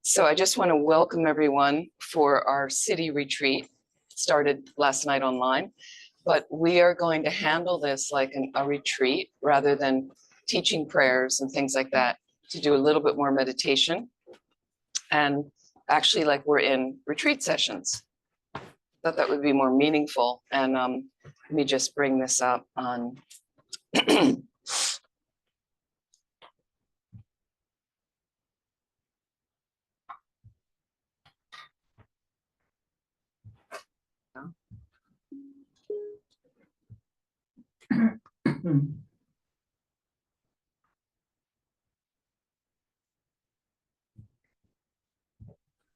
So I just want to welcome everyone for our city retreat. Started last night online, but we are going to handle this like a retreat rather than teaching prayers and things like that, to do a little bit more meditation and actually like we're in retreat sessions. Thought that would be more meaningful. And let me just bring this up on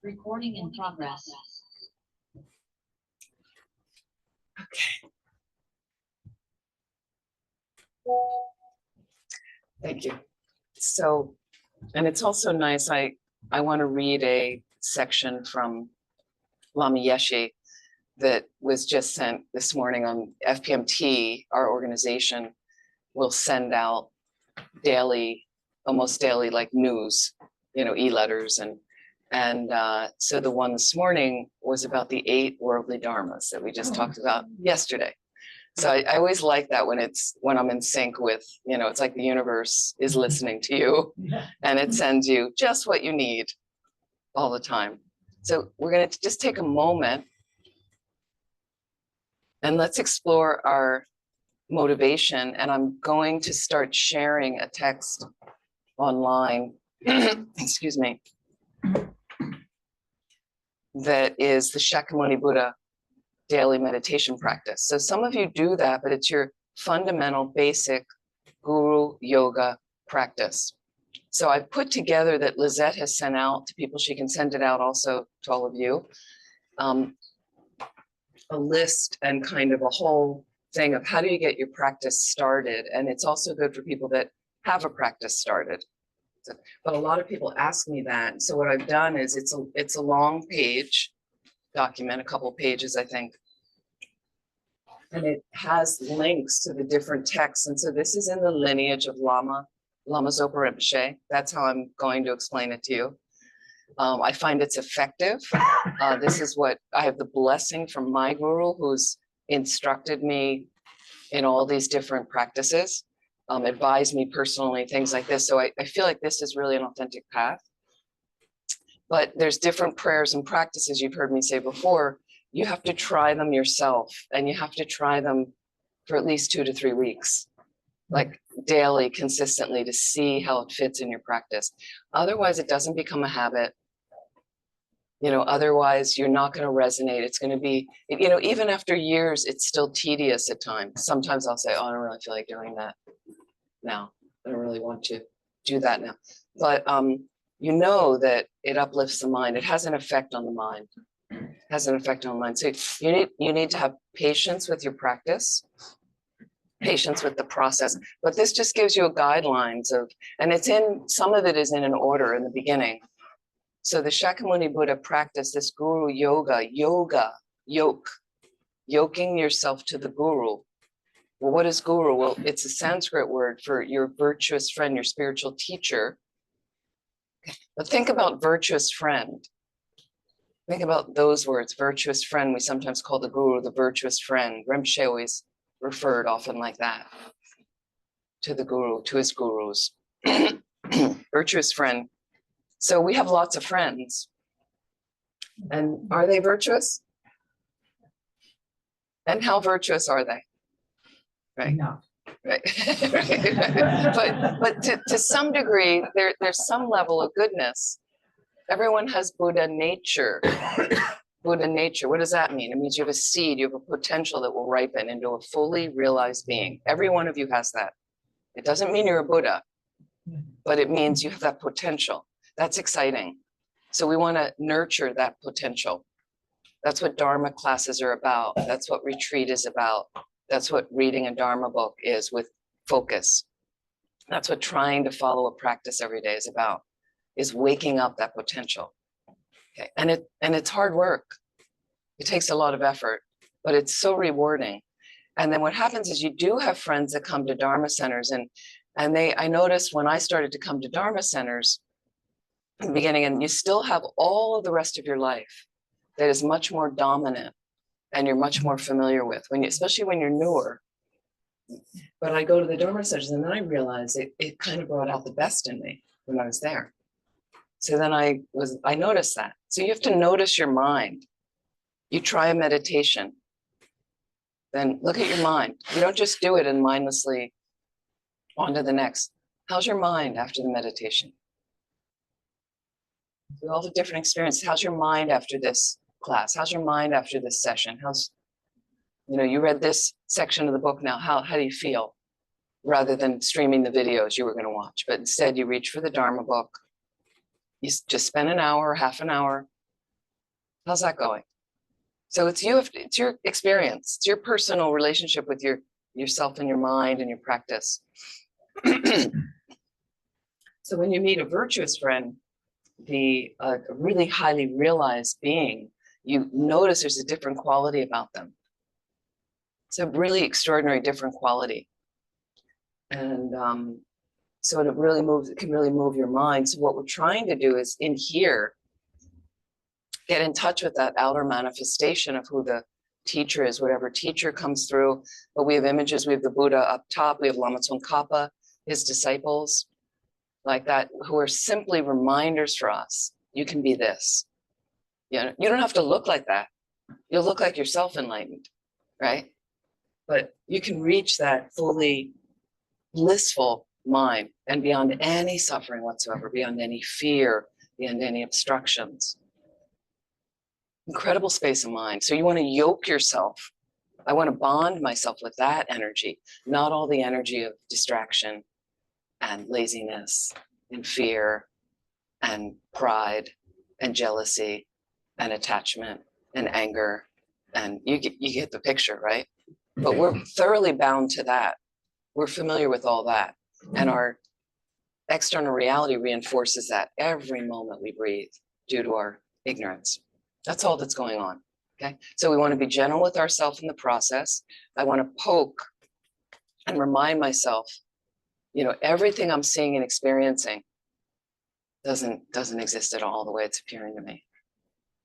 Recording in progress. Okay. Thank you. So, and it's also nice, I want to read a section from Lama Yeshe that was just sent this morning on FPMT. Our organization will send out daily, almost daily, like news, e-letters. And so the one this morning was about the 8 worldly dharmas that we just talked about yesterday. So I always like that when I'm in sync with, it's like the universe is listening to you and it sends you just what you need all the time. So we're going to just take a moment and let's explore our motivation. And I'm going to start sharing a text online, excuse me, that is the Shakyamuni Buddha daily meditation practice. So some of you do that, but it's your fundamental basic guru yoga practice. So I've put together that Lizette has sent out to people. She can send it out also to all of you. A list and kind of a whole thing of how do you get your practice started. And it's also good for people that have a practice started. But a lot of people ask me that. So what I've done is it's a long page document, a couple pages, I think. And it has links to the different texts. And so this is in the lineage of Lama Zopa Rinpoche. That's how I'm going to explain it to you. I find it's effective. This is what I have the blessing from my guru, who's instructed me in all these different practices, advised me personally, things like this. So I feel like this is really an authentic path. But there's different prayers and practices you've heard me say before. You have to try them yourself, and you have to try them for at least 2 to 3 weeks, like daily, consistently, to see how it fits in your practice. Otherwise, it doesn't become a habit. Otherwise you're not going to resonate. It's going to be, even after years, it's still tedious at times. Sometimes I'll say, oh, I don't really feel like doing that now. I don't really want to do that now. But that it uplifts the mind. It has an effect on the mind. It has an effect on the mind. So you need to have patience with your practice, patience with the process. But this just gives you a guidelines of, and some of it is in an order in the beginning. So the Shakyamuni Buddha practice, this guru yoga, yoking yourself to the guru. Well, what is guru? Well, it's a Sanskrit word for your virtuous friend, your spiritual teacher. But think about virtuous friend. Think about those words, virtuous friend. We sometimes call the guru the virtuous friend. Rinpoche always referred often like that to the guru, to his gurus. Virtuous friend. So we have lots of friends. And are they virtuous? And how virtuous are they? Right. No. Right. But to some degree, there's some level of goodness. Everyone has Buddha nature. Buddha nature. What does that mean? It means you have a seed, you have a potential that will ripen into a fully realized being. Every one of you has that. It doesn't mean you're a Buddha, but it means you have that potential. That's exciting. So we want to nurture that potential. That's what Dharma classes are about. That's what retreat is about. That's what reading a Dharma book is, with focus. That's what trying to follow a practice every day is about, is waking up that potential. Okay. And it's hard work. It takes a lot of effort, but it's so rewarding. And then what happens is you do have friends that come to Dharma centers, and I noticed when I started to come to Dharma centers, in the beginning, and you still have all of the rest of your life that is much more dominant and you're much more familiar with, when you, especially when you're newer. But I go to the Dharma sessions and then I realized it kind of brought out the best in me when I was there. So then I noticed that. So you have to notice your mind. You try a meditation, then look at your mind. You don't just do it and mindlessly on to the next. How's your mind after the meditation? With all the different experiences, how's your mind after this class? How's your mind after this session? How's, you read this section of the book now, how do you feel? Rather than streaming the videos you were going to watch, but instead you reach for the Dharma book. You just spend an hour, half an hour. How's that going? So it's you, it's your experience, it's your personal relationship with yourself and your mind and your practice. So when you meet a virtuous friend, the really highly realized being, you notice there's a different quality about them. It's a really extraordinary different quality. And so it really moves, it can really move your mind. So what we're trying to do is in here, get in touch with that outer manifestation of who the teacher is, whatever teacher comes through. But we have images, we have the Buddha up top, we have Lama Tsongkhapa, his disciples, like that, who are simply reminders for us. You can be this. You don't have to look like that. You'll look like yourself enlightened, right? But you can reach that fully blissful mind and beyond any suffering whatsoever, beyond any fear, beyond any obstructions. Incredible space of mind. So you want to yoke yourself. I want to bond myself with that energy, not all the energy of distraction and laziness and fear and pride and jealousy and attachment and anger. And you get the picture, right? But we're thoroughly bound to that. We're familiar with all that. And our external reality reinforces that every moment we breathe due to our ignorance. That's all that's going on. Okay. So we want to be gentle with ourselves in the process. I want to poke and remind myself, everything I'm seeing and experiencing doesn't exist at all the way it's appearing to me.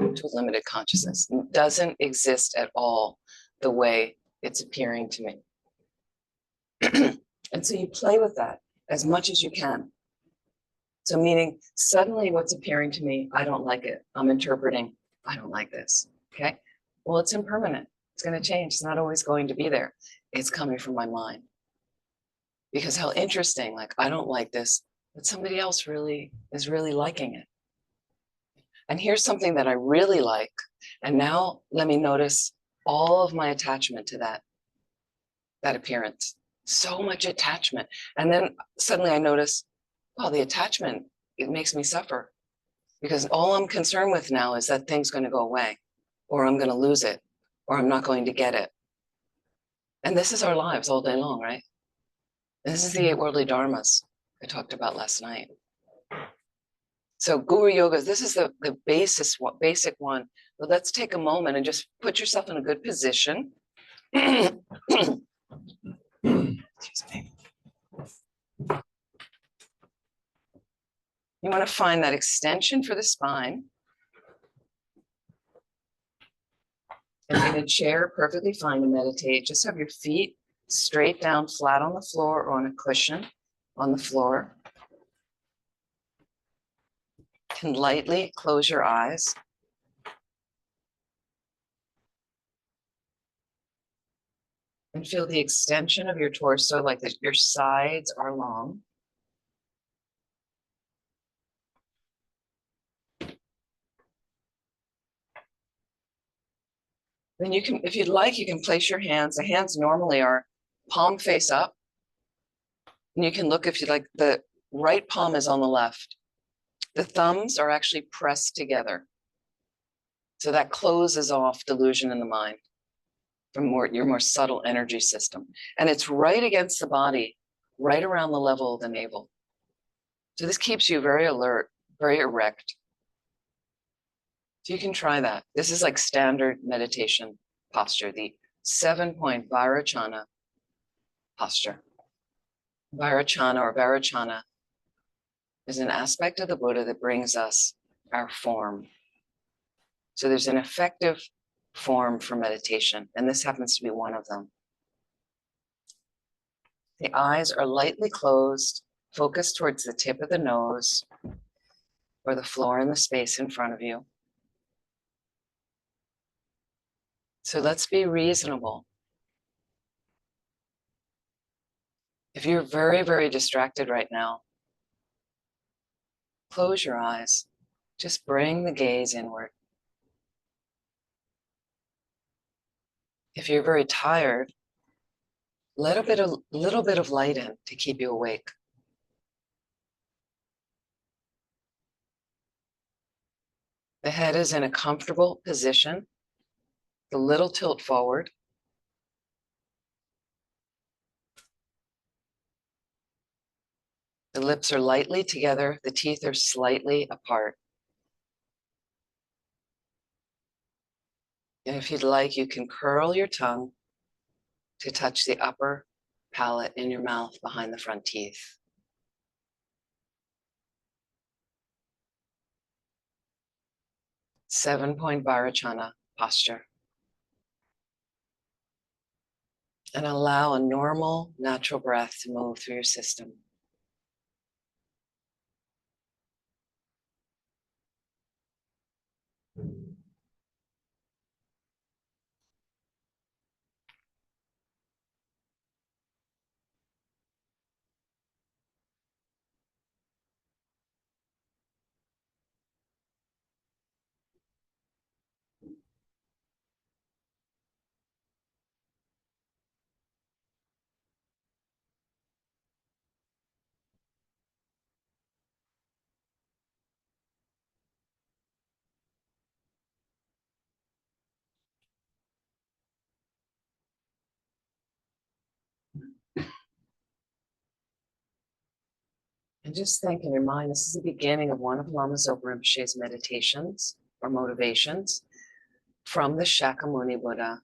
To a limited consciousness. It doesn't exist at all the way it's appearing to me. And so you play with that as much as you can. So meaning suddenly what's appearing to me, I don't like it. I'm interpreting, I don't like this. Okay. Well, it's impermanent. It's going to change. It's not always going to be there. It's coming from my mind. Because how interesting, like, I don't like this, but somebody else really is really liking it. And here's something that I really like. And now let me notice all of my attachment to that appearance. So much attachment. And then suddenly I notice, well, the attachment, it makes me suffer. Because all I'm concerned with now is that thing's going to go away, or I'm going to lose it, or I'm not going to get it. And this is our lives all day long, right? This is the 8 worldly dharmas I talked about last night. So Guru Yoga, this is the basic one. But let's take a moment and just put yourself in a good position. Excuse me. You want to find that extension for the spine. And in a chair, perfectly fine to meditate. Just have your feet straight down, flat on the floor or on a cushion on the floor. Can lightly close your eyes. And feel the extension of your torso, like your sides are long. Then you can, if you'd like, you can place your hands. The hands normally are palm face up. And you can look, if you like, the right palm is on the left. The thumbs are actually pressed together. So that closes off delusion in the mind from your more subtle energy system. And it's right against the body, right around the level of the navel. So this keeps you very alert, very erect. So you can try that. This is like standard meditation posture, the 7-point Vairocana posture. Vairocana or Vairocana There's an aspect of the Buddha that brings us our form. So there's an effective form for meditation, and this happens to be one of them. The eyes are lightly closed, focused towards the tip of the nose or the floor in the space in front of you. So let's be reasonable. If you're very, very distracted right now, close your eyes. Just bring the gaze inward. If you're very tired, let a little bit of light in to keep you awake. The head is in a comfortable position, the little tilt forward. The lips are lightly together, the teeth are slightly apart. And if you'd like, you can curl your tongue to touch the upper palate in your mouth behind the front teeth. Seven-point Varachana posture. And allow a normal, natural breath to move through your system. And just think in your mind, this is the beginning of one of Lama Zopa Rinpoche's meditations or motivations from the Shakyamuni Buddha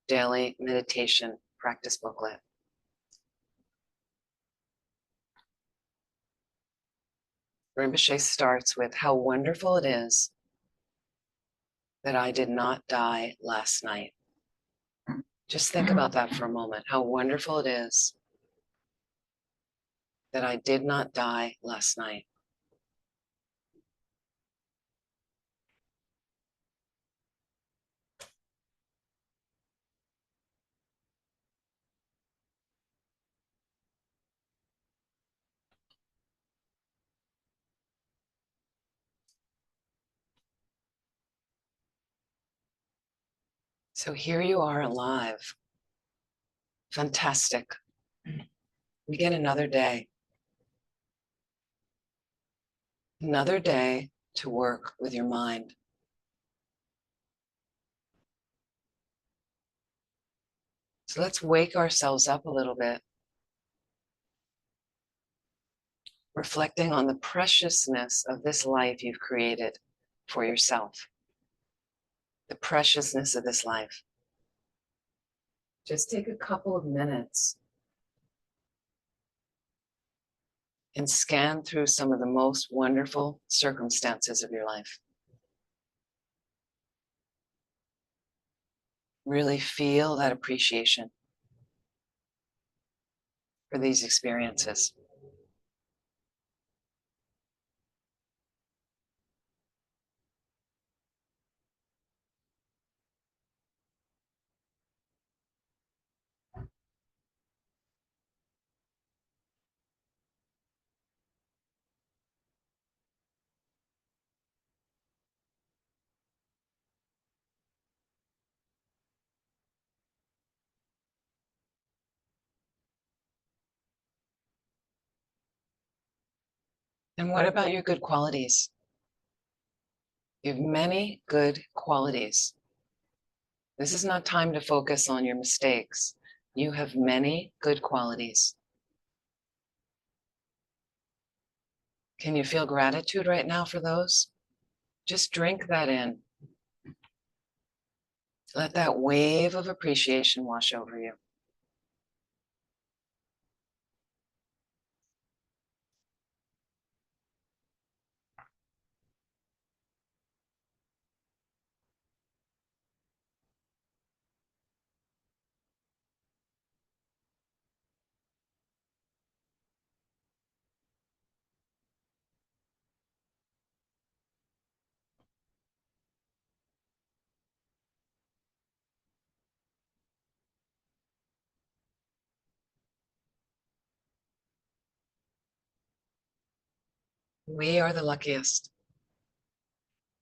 daily meditation practice booklet. Rinpoche starts with, how wonderful it is that I did not die last night. Just think about that for a moment. How wonderful it is that I did not die last night. So here you are alive. Fantastic. We get another day. Another day to work with your mind. So let's wake ourselves up a little bit, reflecting on the preciousness of this life you've created for yourself. The preciousness of this life. Just take a couple of minutes and scan through some of the most wonderful circumstances of your life. Really feel that appreciation for these experiences. And what about your good qualities? You have many good qualities. This is not time to focus on your mistakes. You have many good qualities. Can you feel gratitude right now for those? Just drink that in. Let that wave of appreciation wash over you. We are the luckiest.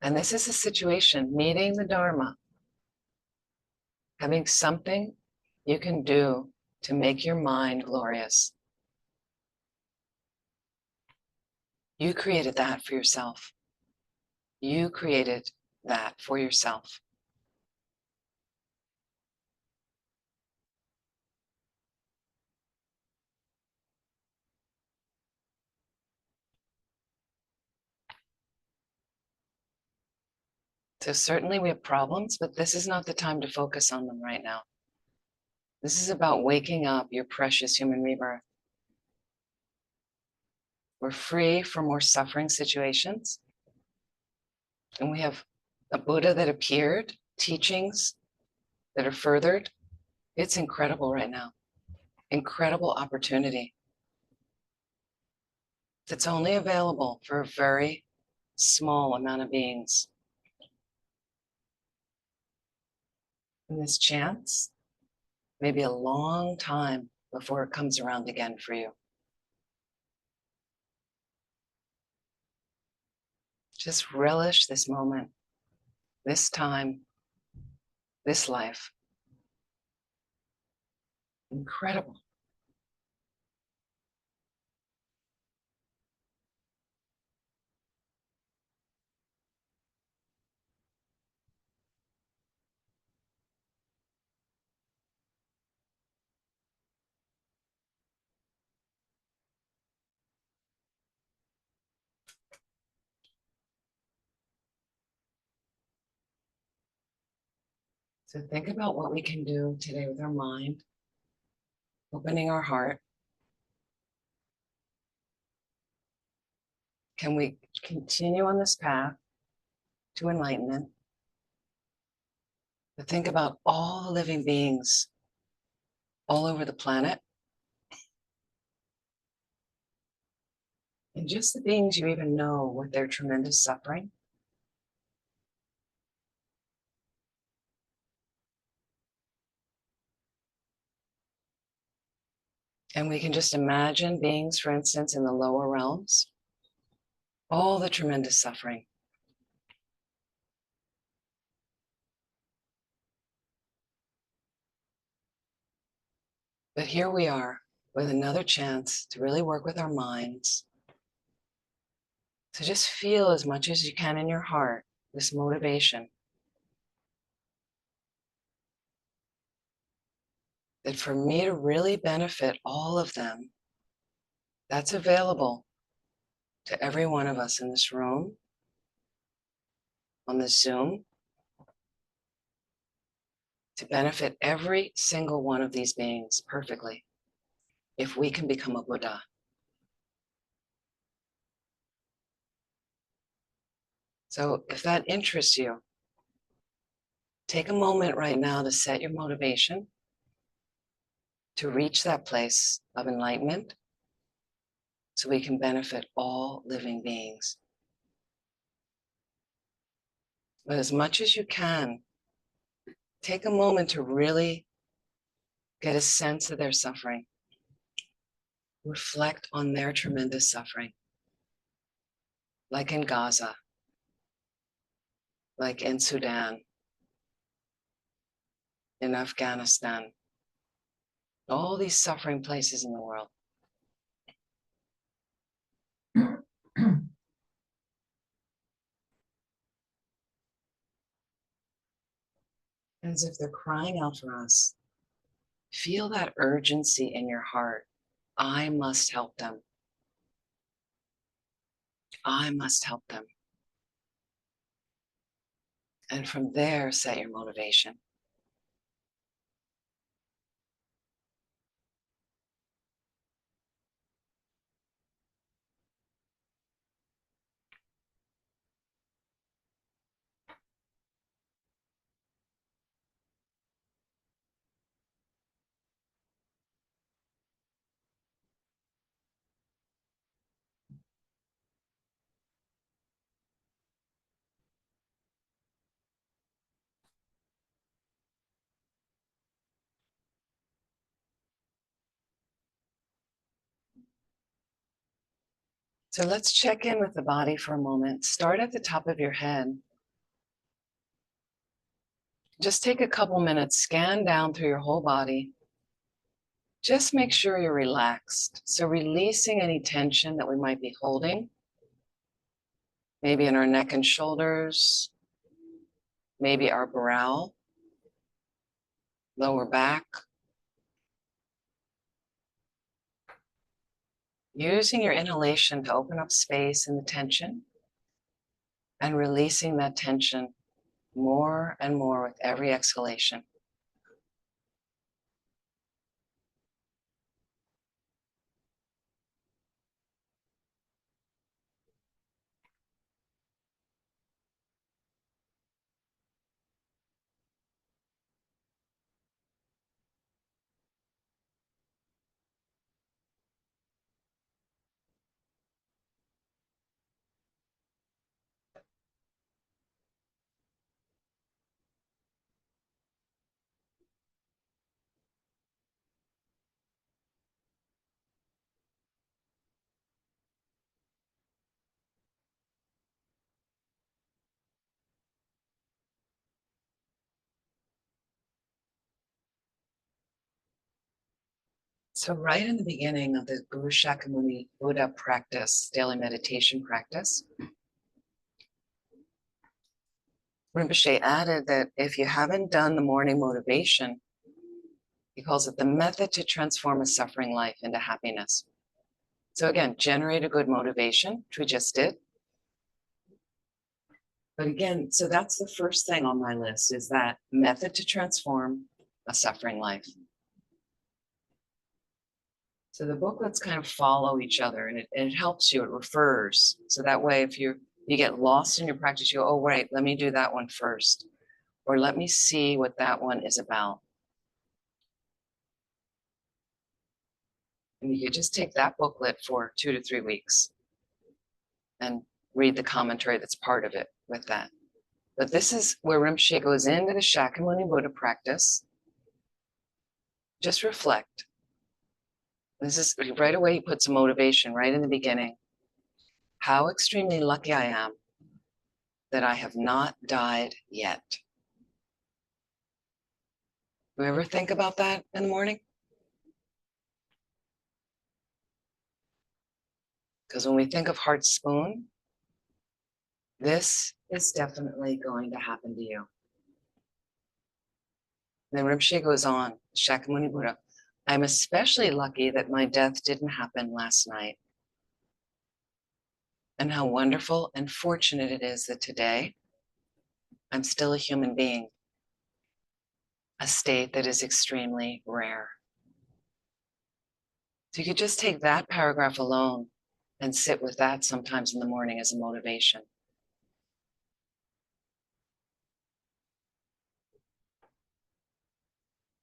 And this is a situation, meeting the Dharma, having something you can do to make your mind glorious. You created that for yourself. You created that for yourself. So certainly we have problems, but this is not the time to focus on them right now. This is about waking up your precious human rebirth. We're free from more suffering situations. And we have a Buddha that appeared, teachings that are furthered. It's incredible right now. Incredible opportunity that's only available for a very small amount of beings. And this chance may be a long time before it comes around again for you. Just relish this moment, this time, this life. Incredible. So think about what we can do today with our mind, opening our heart. Can we continue on this path to enlightenment? But think about all the living beings all over the planet, and just the beings you even know with their tremendous suffering. And we can just imagine beings, for instance, in the lower realms, all the tremendous suffering. But here we are with another chance to really work with our minds. So just feel as much as you can in your heart this motivation that for me to really benefit all of them, that's available to every one of us in this room, on this Zoom, to benefit every single one of these beings perfectly, if we can become a Buddha. So if that interests you, take a moment right now to set your motivation to reach that place of enlightenment so we can benefit all living beings. But as much as you can, take a moment to really get a sense of their suffering. Reflect on their tremendous suffering, like in Gaza, like in Sudan, in Afghanistan, all these suffering places in the world. As if they're crying out for us. Feel that urgency in your heart. I must help them. I must help them. And from there, set your motivation. So let's check in with the body for a moment. Start at the top of your head. Just take a couple minutes, scan down through your whole body. Just make sure you're relaxed. So releasing any tension that we might be holding, maybe in our neck and shoulders, maybe our brow, lower back. Using your inhalation to open up space in the tension and releasing that tension more and more with every exhalation. So right in the beginning of the Guru Shakyamuni Buddha practice, daily meditation practice, Rinpoche added that if you haven't done the morning motivation, he calls it the method to transform a suffering life into happiness. So again, generate a good motivation, which we just did. But again, so that's the first thing on my list is that method to transform a suffering life. So the booklets kind of follow each other and it helps you, it refers. So that way, if you get lost in your practice, you go, oh, right, let me do that one first. Or let me see what that one is about. And you could just take that booklet for 2 to 3 weeks and read the commentary that's part of it with that. But this is where Rinpoche goes into the Shakyamuni Buddha practice. Just reflect. This is right away, he puts a motivation right in the beginning. How extremely lucky I am that I have not died yet. Do you ever think about that in the morning? Because when we think of heart spoon, this is definitely going to happen to you. Then Rinpoche goes on, Shakyamuni Buddha, I'm especially lucky that my death didn't happen last night. And how wonderful and fortunate it is that today I'm still a human being, a state that is extremely rare. So you could just take that paragraph alone and sit with that sometimes in the morning as a motivation.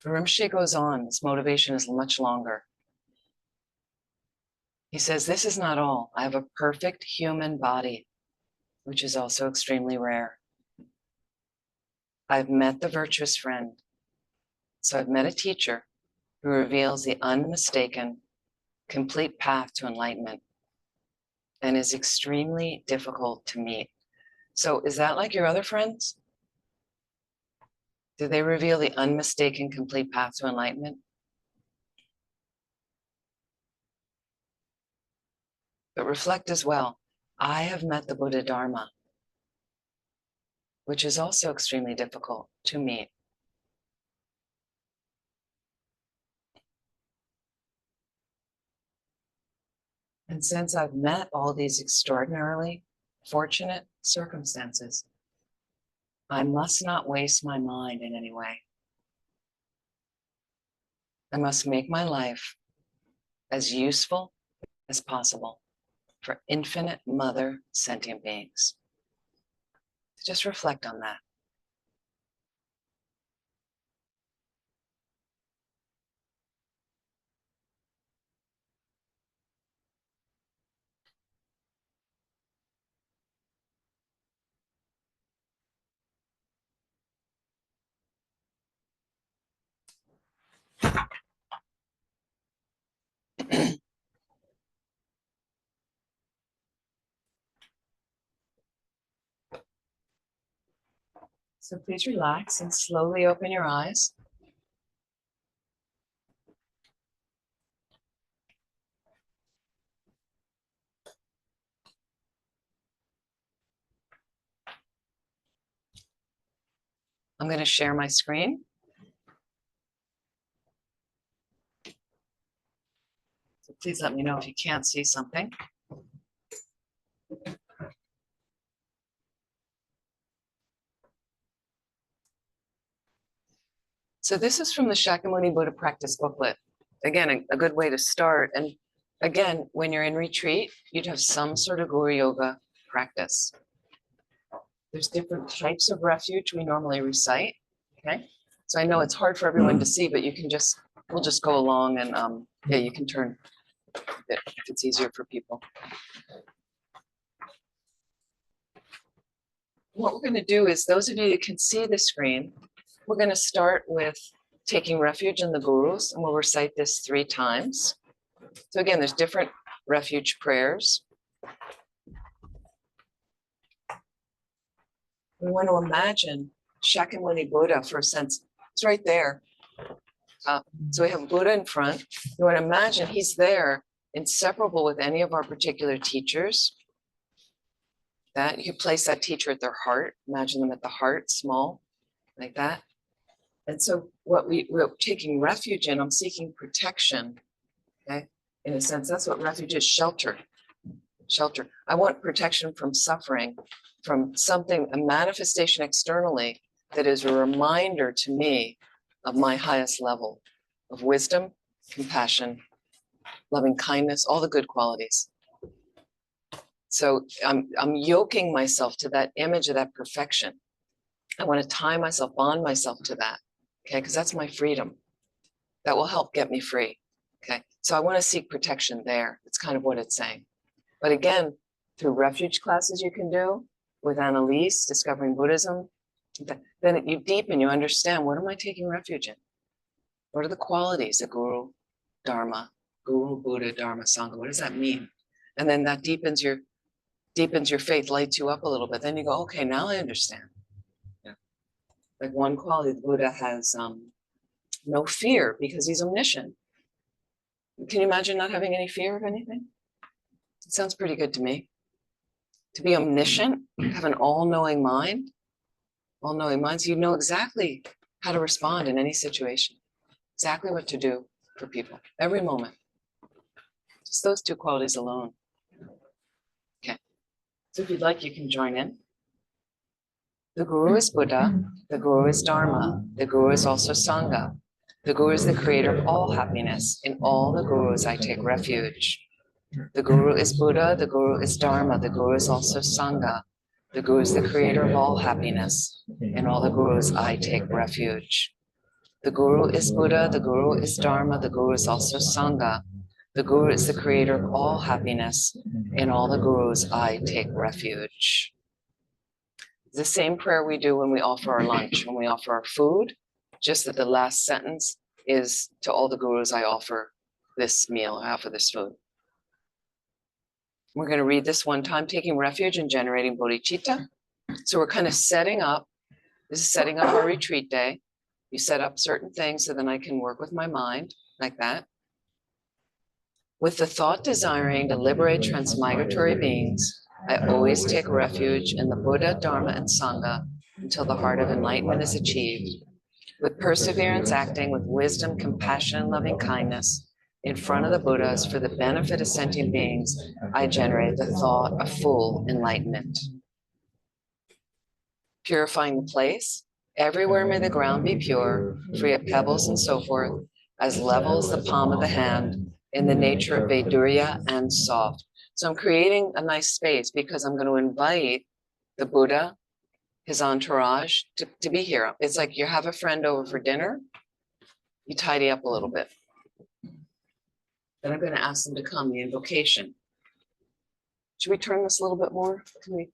Rinpoche goes on, this motivation is much longer. He says, this is not all. I have a perfect human body, which is also extremely rare. I've met the virtuous friend. So I've met a teacher who reveals the unmistaken, complete path to enlightenment and is extremely difficult to meet. So is that like your other friends? Do they reveal the unmistaken, complete path to enlightenment? But reflect as well. I have met the Buddha Dharma, which is also extremely difficult to meet. And since I've met all these extraordinarily fortunate circumstances, I must not waste my mind in any way. I must make my life as useful as possible for infinite mother sentient beings. Just reflect on that. So please relax and slowly open your eyes. I'm going to share my screen. So please let me know if you can't see something. So this is from the Shakyamuni Buddha Practice Booklet. Again, a good way to start. And again, when you're in retreat, you'd have some sort of Guru Yoga practice. There's different types of refuge we normally recite, okay? So I know it's hard for everyone to see, but we'll just go along and yeah, you can turn it if it's easier for people. What we're gonna do is, those of you who can see the screen, we're going to start with taking refuge in the Gurus, and we'll recite this 3 times. So again, there's different refuge prayers. We want to imagine Shakyamuni Buddha for a sense. It's right there. So we have Buddha in front. You want to imagine he's there, inseparable with any of our particular teachers. That you place that teacher at their heart. Imagine them at the heart, small, like that. And so what we're taking refuge in, I'm seeking protection, okay? In a sense, that's what refuge is, shelter, shelter. I want protection from suffering, from something, a manifestation externally that is a reminder to me of my highest level of wisdom, compassion, loving kindness, all the good qualities. So I'm yoking myself to that image of that perfection. I want to tie myself, bond myself to that. Okay, because that's my freedom. That will help get me free. Okay, so I want to seek protection there. It's kind of what it's saying. But again, through refuge classes you can do with Annalise, Discovering Buddhism, then you deepen, you understand, what am I taking refuge in? What are the qualities of Guru, Dharma, Guru, Buddha, Dharma, Sangha? What does that mean? And then that deepens your faith, lights you up a little bit. Then you go, okay, now I understand. Like one quality, the Buddha has no fear because he's omniscient. Can you imagine not having any fear of anything? It sounds pretty good to me. To be omniscient, have an all-knowing mind, all-knowing minds, you know exactly how to respond in any situation, exactly what to do for people, every moment. Just those 2 qualities alone. Okay, so if you'd like, you can join in. The Guru is Buddha, the Guru is Dharma, the Guru is also Sangha. The Guru is the creator of all happiness. In all the Gurus I take refuge. The Guru is Buddha, the Guru is Dharma, the Guru is also Sangha. The Guru is the creator of all happiness. In all the Gurus I take refuge. The Guru is Buddha, the Guru is Dharma, the Guru is also Sangha. The Guru is the creator of all happiness. In all the Gurus I take refuge. The same prayer we do when we offer our lunch, when we offer our food, just that the last sentence is, to all the Gurus I offer this meal, I offer this food. We're going to read this one time, taking refuge and generating bodhicitta. So we're kind of setting up, this is setting up our retreat day. You set up certain things so then I can work with my mind like that. With the thought desiring to liberate transmigratory beings, I always take refuge in the Buddha, Dharma, and Sangha until the heart of enlightenment is achieved. With perseverance acting with wisdom, compassion, and loving kindness, in front of the Buddhas for the benefit of sentient beings, I generate the thought of full enlightenment. Purifying the place, everywhere may the ground be pure, free of pebbles and so forth, as level as the palm of the hand, in the nature of Vaidurya and soft. So I'm creating a nice space because I'm going to invite the Buddha, his entourage, to be here. It's like you have a friend over for dinner, you tidy up a little bit. Then I'm going to ask them to come, the invocation. Should we turn this a little bit more? Can we?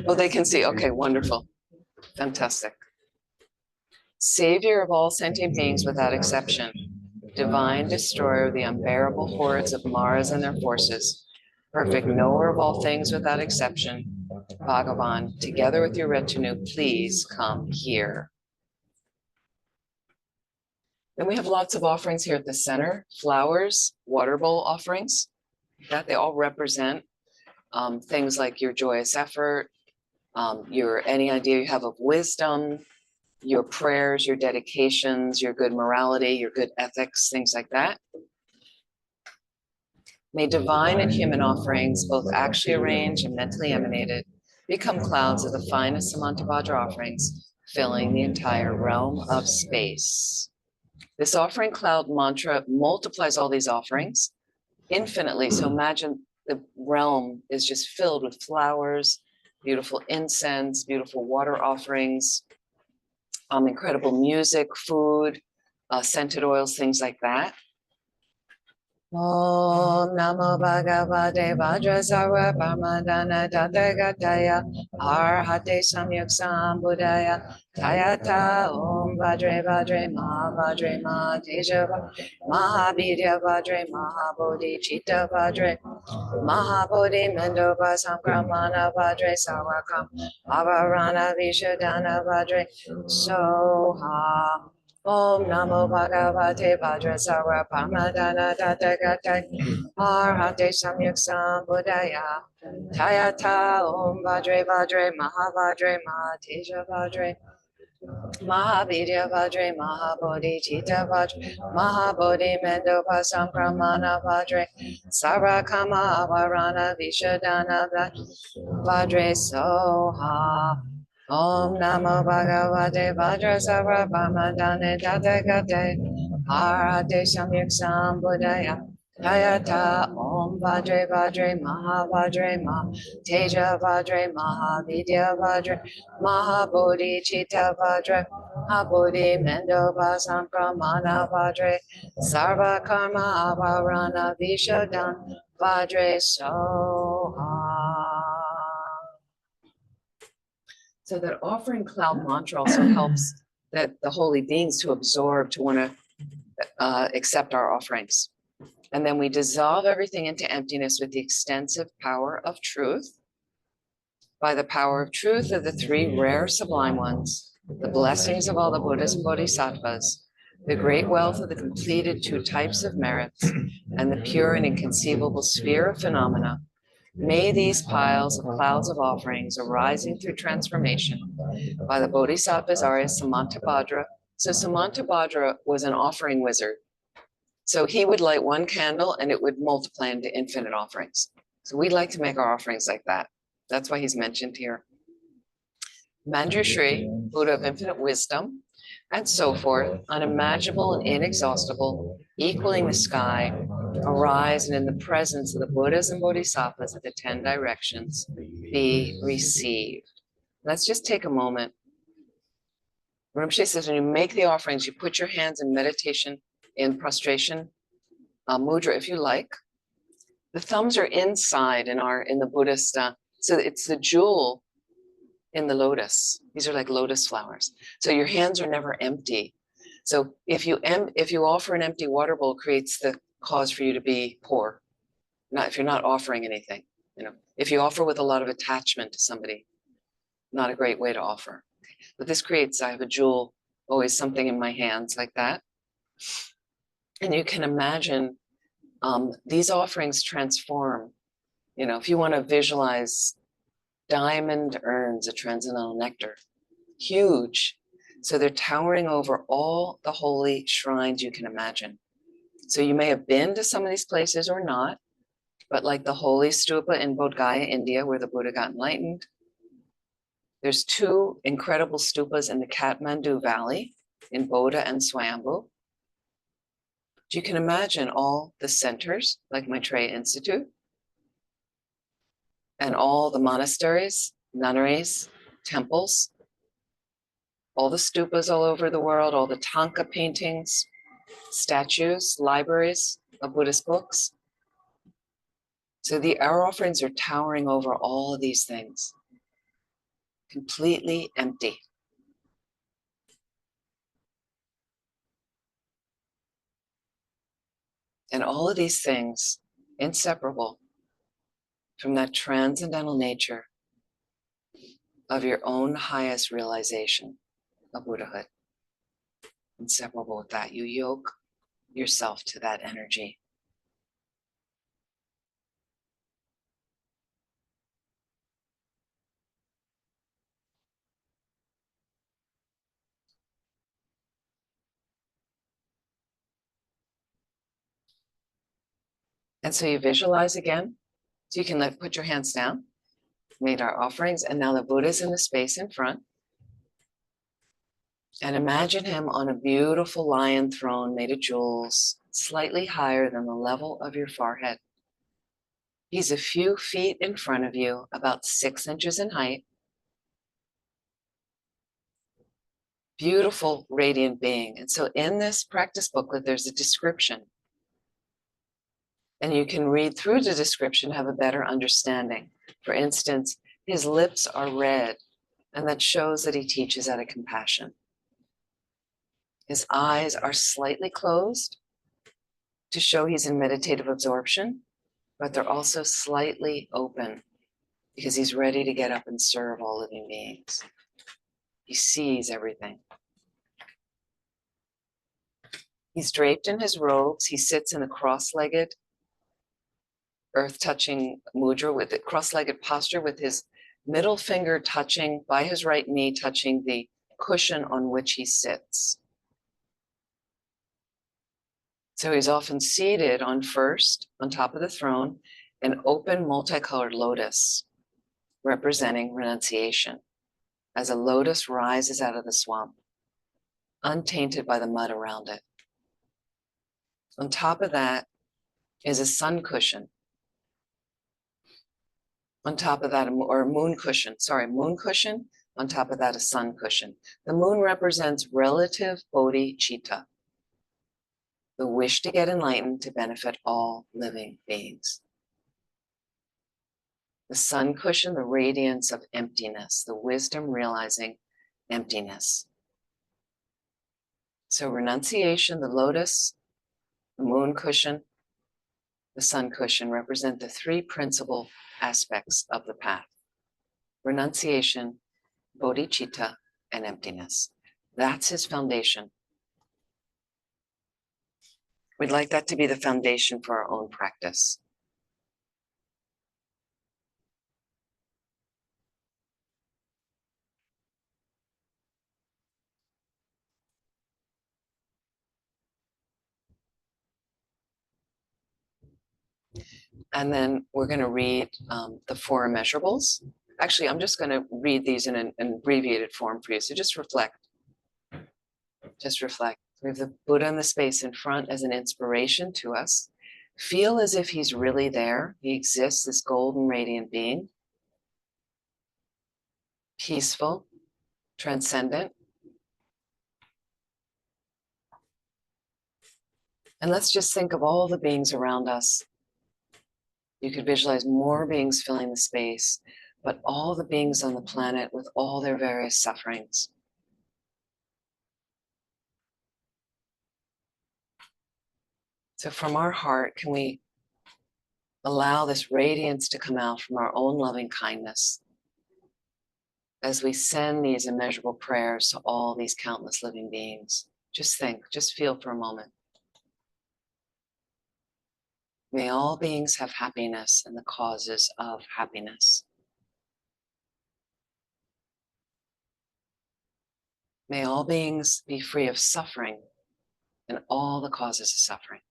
Oh, they can see. Okay, wonderful. Fantastic. Savior of all sentient beings without exception, divine destroyer of the unbearable hordes of Maras and their forces, perfect knower of all things without exception, Bhagavan, together with your retinue, please come here. Then we have lots of offerings here at the center, flowers, water bowl offerings, that they all represent things like your joyous effort, your any idea you have of wisdom, your prayers, your dedications, your good morality, your good ethics, things like that. May divine and human offerings, both actually arranged and mentally emanated, become clouds of the finest Samantabhadra offerings, filling the entire realm of space. This offering cloud mantra multiplies all these offerings infinitely. So imagine the realm is just filled with flowers, beautiful incense, beautiful water offerings, incredible music, food, scented oils, things like that. Om Namo Bhagavate Vajrasarva Parmadana Tathagataya Arhate Samyak Sambuddhaya Tayata Om Vajre Vajre Mahavajre Mahadejava Mahabhidya Vajre Mahabodhi Chitta Vajre Mahabodhi Mendova Samkramana Vajre Sawakam Avarana Vishadana Vajre Soha Om Namo Bhagavate Vajrasarva Parmadana Tathagataya Arhate Samyak Sambuddhaya Tayata Om Vajre Vajre Mahavajre Mahateja Vajre Mahabhidya Vajre Mahabodhi Chitta Vajre Mahabodhi Mendopa Sampramana Vajre Sarakama Avarana Vishadana Vajre Soha Om Namo Bhagavate Vajrasarva Parmadana Tathagataya Arhate Samyak Sambuddhaya Tayata Om Vajre Vajre Mahavajre Ma Teja Vajre Mahavidya Vajre Mahabodhi Chitta Vajre Mahabodhi Mendopa Sampramana Vajre Sarva Karma Avarana Vishadan Vajre Soha. So that offering cloud mantra also helps that the holy beings to absorb, to want to accept our offerings. And then we dissolve everything into emptiness with the extensive power of truth. By the power of truth of the three rare sublime ones, the blessings of all the Buddhas and Bodhisattvas, the great wealth of the completed two types of merits, and the pure and inconceivable sphere of phenomena, may these piles of clouds of offerings arising through transformation by the Bodhisattva's Arya Samantabhadra. So Samantabhadra was an offering wizard. So he would light one candle and it would multiply into infinite offerings. So we'd like to make our offerings like that. That's why he's mentioned here. Manjushri, Buddha of infinite wisdom, and so forth, unimaginable and inexhaustible, equaling the sky, arise and in the presence of the Buddhas and Bodhisattvas of the 10 directions, be received. Let's just take a moment. Rinpoche says when you make the offerings, you put your hands in meditation, in prostration, mudra if you like. The thumbs are inside in the Buddhist, so it's the jewel in the lotus. These are like lotus flowers. So your hands are never empty. So if you offer an empty water bowl, it creates the cause for you to be poor. Not if you're not offering anything. If you offer with a lot of attachment to somebody, not a great way to offer. But this creates, I have a jewel, always something in my hands like that. And you can imagine these offerings transform. If you want to visualize diamond urns of transcendental nectar, huge. So they're towering over all the holy shrines you can imagine. So you may have been to some of these places or not, but like the holy stupa in Bodh Gaya, India, where the Buddha got enlightened. There's two incredible stupas in the Kathmandu Valley in Bodha and Swayambhu. You can imagine all the centers, like Maitreya Institute, and all the monasteries, nunneries, temples, all the stupas all over the world, all the Tanka paintings, statues, libraries of Buddhist books. So our offerings are towering over all of these things, completely empty. And all of these things, inseparable from that transcendental nature, of your own highest realization of Buddhahood. Inseparable with that, you yoke yourself to that energy. And so you visualize again. So you can put your hands down, made our offerings, and now the Buddha's in the space in front. And imagine him on a beautiful lion throne made of jewels, slightly higher than the level of your forehead. He's a few feet in front of you, about 6 inches in height. Beautiful, radiant being. And so in this practice booklet, there's a description. And you can read through the description, have a better understanding. For instance, his lips are red, and that shows that he teaches out of compassion. His eyes are slightly closed to show he's in meditative absorption, but they're also slightly open because he's ready to get up and serve all living beings. He sees everything. He's draped in his robes. He sits in a cross-legged, earth-touching mudra with a cross-legged posture with his middle finger touching by his right knee, touching the cushion on which he sits. So he's often seated on top of the throne, an open multicolored lotus representing renunciation, as a lotus rises out of the swamp, untainted by the mud around it. On top of that is a sun cushion. On top of that, or moon cushion. On top of that, a sun cushion. The moon represents relative bodhicitta, the wish to get enlightened to benefit all living beings. The sun cushion, the radiance of emptiness, the wisdom realizing emptiness. So renunciation, the lotus, the moon cushion, the sun cushion represent the three principal aspects of the path: renunciation, bodhicitta, and emptiness. That's his foundation. We'd like that to be the foundation for our own practice. And then we're going to read the four immeasurables. Actually, I'm just going to read these in an abbreviated form for you. So just reflect. Just reflect. We have the Buddha in the space in front as an inspiration to us. Feel as if he's really there. He exists, this golden radiant being. Peaceful, transcendent. And let's just think of all the beings around us. You could visualize more beings filling the space, but all the beings on the planet with all their various sufferings. So from our heart, can we allow this radiance to come out from our own loving kindness as we send these immeasurable prayers to all these countless living beings? Just think, just feel for a moment. May all beings have happiness and the causes of happiness. May all beings be free of suffering and all the causes of suffering.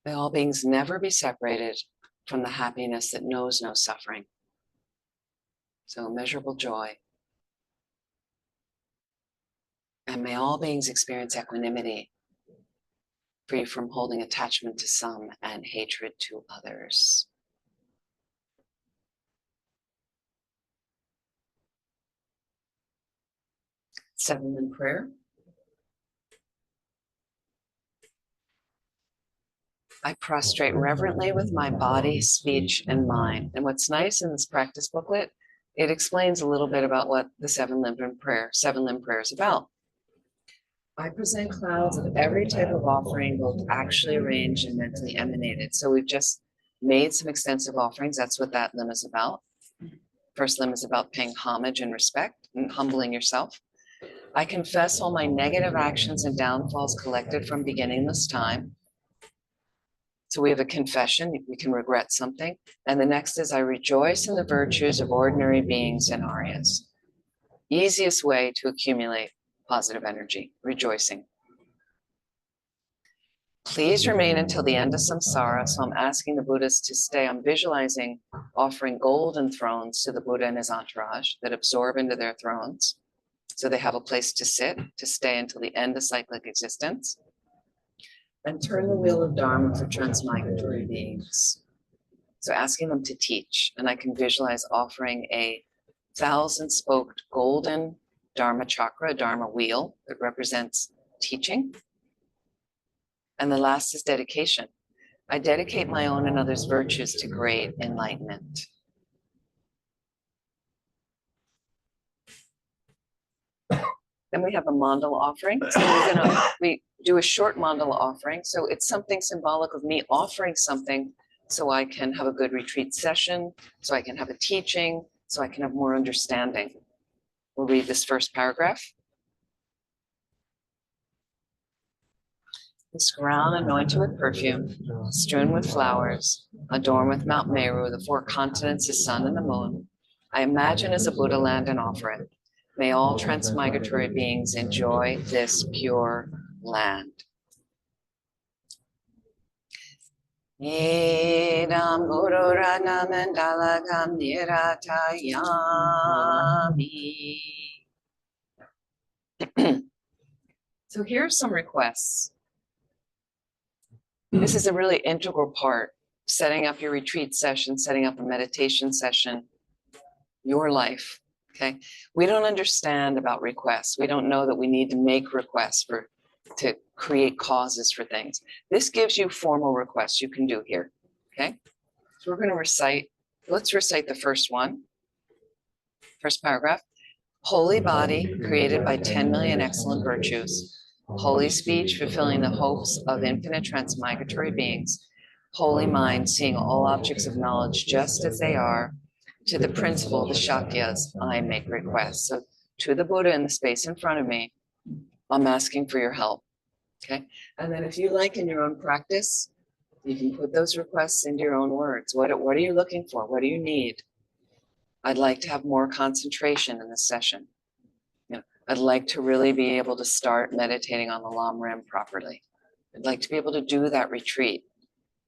May all beings never be separated from the happiness that knows no suffering. So immeasurable joy. And may all beings experience equanimity, free from holding attachment to some and hatred to others. Seven in prayer. I prostrate reverently with my body, speech, and mind. And what's nice in this practice booklet, it explains a little bit about what the seven limb prayer is about. I present clouds of every type of offering, both actually arranged and mentally emanated. So we've just made some extensive offerings. That's what that limb is about. First limb is about paying homage and respect and humbling yourself. I confess all my negative actions and downfalls collected from beginningless time. So we have a confession, we can regret something. And the next is I rejoice in the virtues of ordinary beings and Aryas. Easiest way to accumulate positive energy, rejoicing. Please remain until the end of samsara. So I'm asking the Buddhas to stay. I'm visualizing offering golden thrones to the Buddha and his entourage that absorb into their thrones. So they have a place to sit, to stay until the end of cyclic existence. And turn the wheel of Dharma for transmigratory beings. So asking them to teach. And I can visualize offering a 1,000-spoked golden Dharma chakra, Dharma wheel that represents teaching. And the last is dedication. I dedicate my own and others' virtues to great enlightenment. Then we have a mandala offering. So we do a short mandala offering. So it's something symbolic of me offering something so I can have a good retreat session, so I can have a teaching, so I can have more understanding. We'll read this first paragraph. This ground anointed with perfume, strewn with flowers, adorned with Mount Meru, the 4 continents, the sun and the moon, I imagine as a Buddha land and offer it. May all transmigratory beings enjoy this pure land. Idam Guru Ratna Mandalakam Niratayami. So here are some requests. This is a really integral part, setting up your retreat session, setting up a meditation session, your life. Okay, we don't understand about requests. We don't know that we need to make requests to create causes for things. This gives you formal requests you can do here. Okay, so we're going to recite. Let's recite the first one. First paragraph. Holy body created by 10 million excellent virtues. Holy speech fulfilling the hopes of infinite transmigratory beings. Holy mind seeing all objects of knowledge just as they are. To the principle, the Shakyas, I make requests. So to the Buddha in the space in front of me, I'm asking for your help. Okay. And then if you like in your own practice, you can put those requests into your own words. What are you looking for? What do you need? I'd like to have more concentration in this session. I'd like to really be able to start meditating on the Lam Rim properly. I'd like to be able to do that retreat.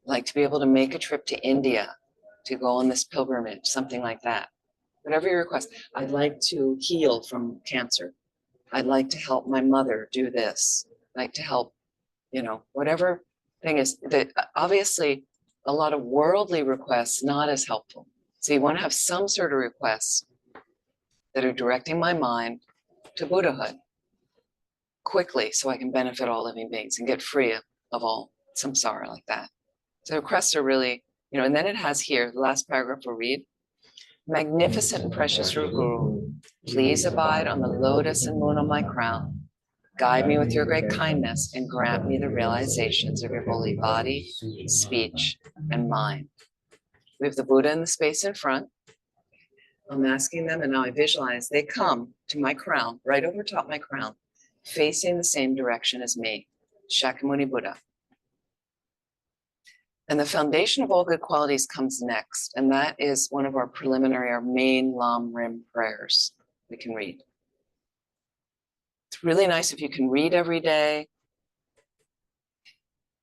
I'd like to be able to make a trip to India to go on this pilgrimage, something like that. Whatever your request. I'd like to heal from cancer. I'd like to help my mother do this. I'd like to help, whatever thing is that obviously a lot of worldly requests, not as helpful. So you want to have some sort of requests that are directing my mind to Buddhahood quickly so I can benefit all living beings and get free of all samsara like that. So requests are really, and then it has here, the last paragraph we'll read. Magnificent and precious Guru, please abide on the lotus and moon of my crown. Guide me with your great kindness and grant me the realizations of your holy body, speech, and mind. We have the Buddha in the space in front. I'm asking them, and now I visualize they come to my crown, right over top my crown, facing the same direction as me, Shakyamuni Buddha. And the foundation of all good qualities comes next, and that is one of our main Lam Rim prayers we can read. It's really nice if you can read every day.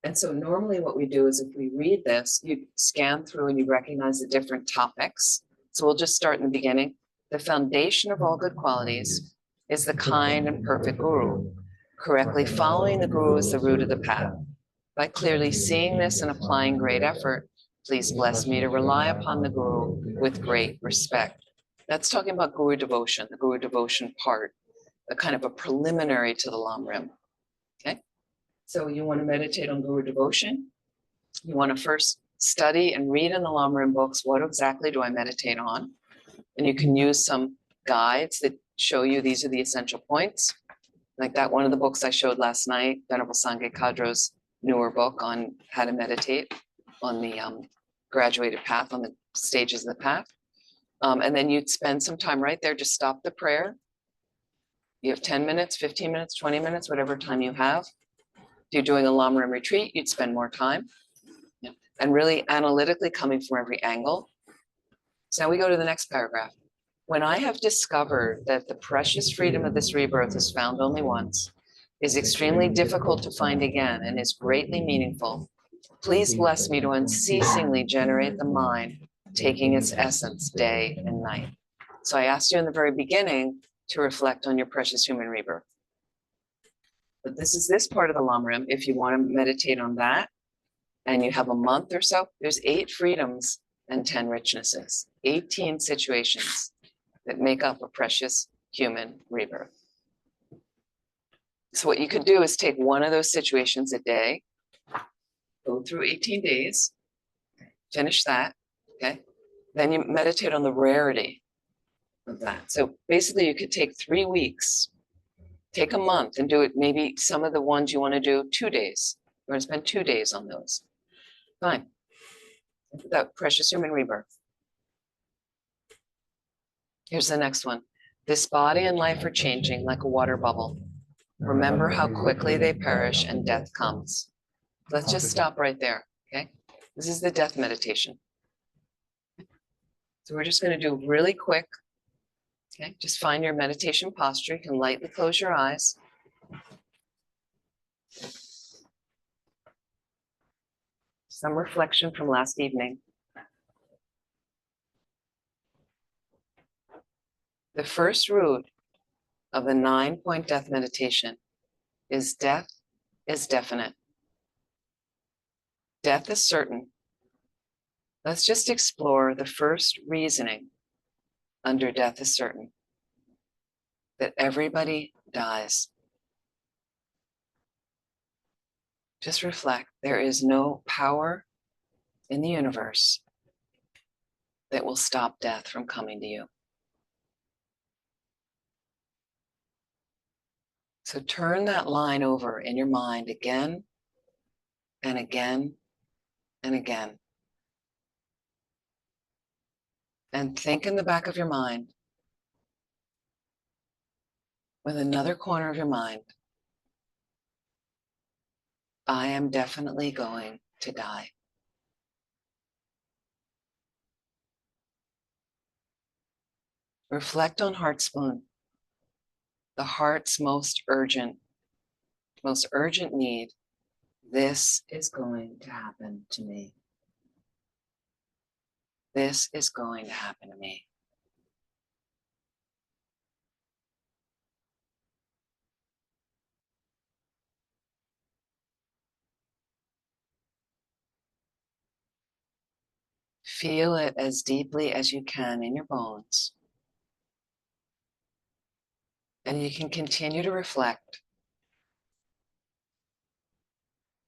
And so normally what we do is if we read this, you scan through and you recognize the different topics. So we'll just start in the beginning. The foundation of all good qualities is the kind and perfect Guru. Correctly following the Guru is the root of the path. By clearly seeing this and applying great effort, please bless me to rely upon the Guru with great respect. That's talking about Guru devotion, the Guru devotion part, a kind of a preliminary to the Lam Rim. Okay, so you want to meditate on Guru devotion. You want to first study and read in the Lam Rim books, what exactly do I meditate on? And you can use some guides that show you these are the essential points. Like that, one of the books I showed last night, Venerable Sangye Kadro's newer book on how to meditate on the graduated path, on the stages of the path. And then you'd spend some time right there, just stop the prayer. You have 10 minutes, 15 minutes, 20 minutes, whatever time you have. If you're doing a Lamrim retreat, you'd spend more time. Yeah. And really analytically coming from every angle. So now we go to the next paragraph. When I have discovered that the precious freedom of this rebirth is found only once, is extremely difficult to find again, and is greatly meaningful, please bless me to unceasingly generate the mind, taking its essence day and night. So I asked you in the very beginning to reflect on your precious human rebirth. But this is this part of the Lamrim. If you want to meditate on that, and you have a month or so, there's 8 freedoms and 10 richnesses, 18 situations that make up a precious human rebirth. So what you could do is take one of those situations a day, go through 18 days, finish that, okay? Then you meditate on the rarity of that. So basically you could take 3 weeks, take a month and do it. Maybe some of the ones you want to do 2 days. You want to spend 2 days on those. Fine. That precious human rebirth. Here's the next one. This body and life are changing like a water bubble. Remember how quickly they perish and death comes. Let's just stop right there, okay? This is the death meditation. So we're just going to do really quick, okay? Just find your meditation posture. You can lightly close your eyes. Some reflection from last evening. The first root of the 9-point death meditation is death is definite. Death is certain. Let's just explore the first reasoning under death is certain, that everybody dies. Just reflect. There is no power in the universe that will stop death from coming to you. So turn that line over in your mind again and again and again. And think in the back of your mind, with another corner of your mind, I am definitely going to die. Reflect on heart spoon, the heart's most urgent need. This is going to happen to me. This is going to happen to me. Feel it as deeply as you can in your bones. And you can continue to reflect.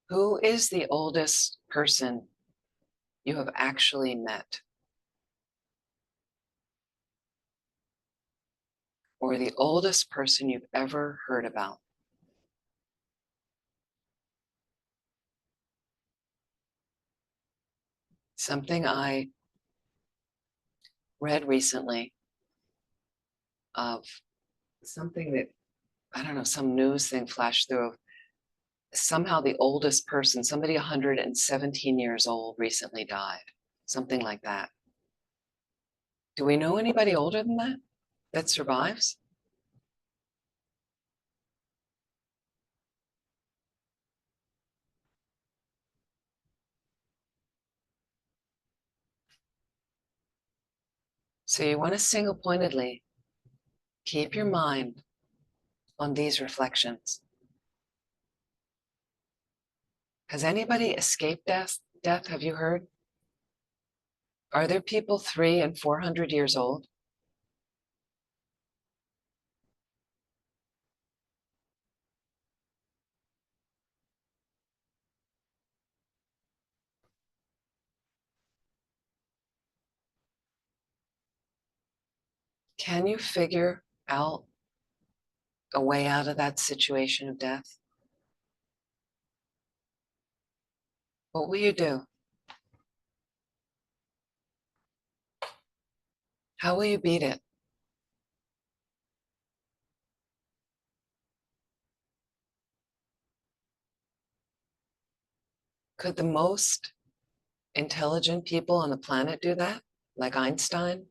Who is the oldest person you have actually met? Or the oldest person you've ever heard about? Something I read recently of something that, I don't know, some news thing flashed through. Somehow the oldest person, somebody 117 years old, recently died. Something like that. Do we know anybody older than that that survives? So you want to single-pointedly keep your mind on these reflections. Has anybody escaped death? Have you heard? Are there people 300 and 400 years old? Can you figure out a way out of that situation of death, what will you do? How will you beat it? Could the most intelligent people on the planet do that? Like Einstein,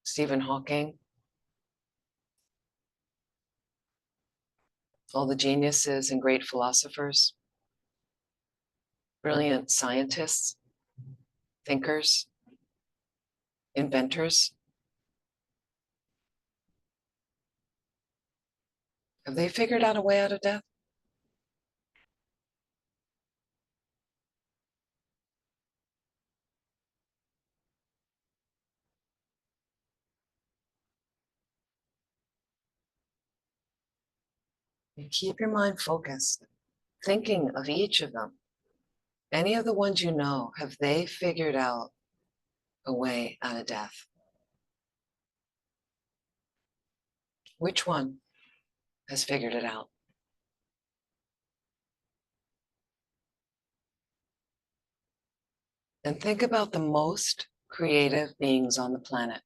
Stephen Hawking, all the geniuses and great philosophers, brilliant scientists, thinkers, inventors? Have they figured out a way out of death? You keep your mind focused, thinking of each of them. Any of the ones you know, have they figured out a way out of death? Which one has figured it out? And think about the most creative beings on the planet.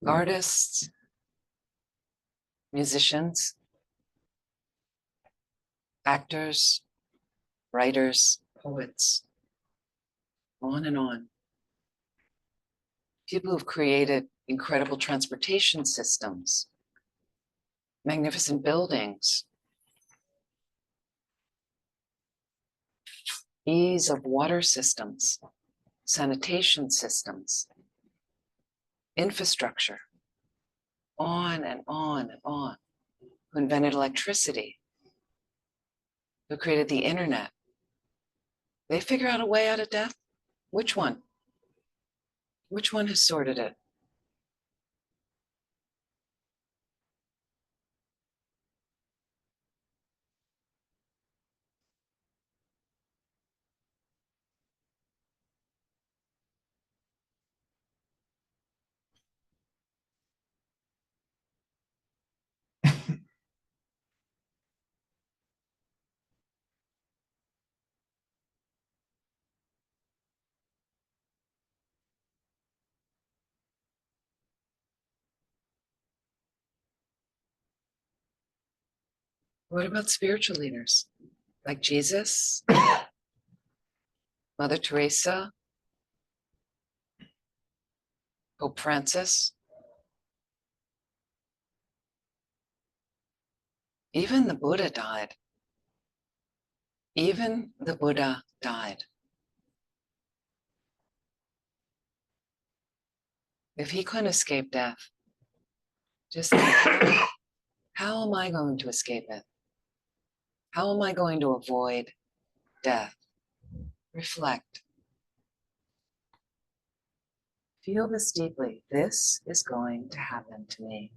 Artists, musicians, actors, writers, poets, on and on. People who've created incredible transportation systems, magnificent buildings, ease of water systems, sanitation systems, infrastructure, on and on and on. Who invented electricity, who created the internet. They figure out a way out of death? Which one? Which one has sorted it? What about spiritual leaders like Jesus, Mother Teresa, Pope Francis? Even the Buddha died. Even the Buddha died. If he couldn't escape death, just think, how am I going to escape it? How am I going to avoid death? Reflect. Feel this deeply. This is going to happen to me.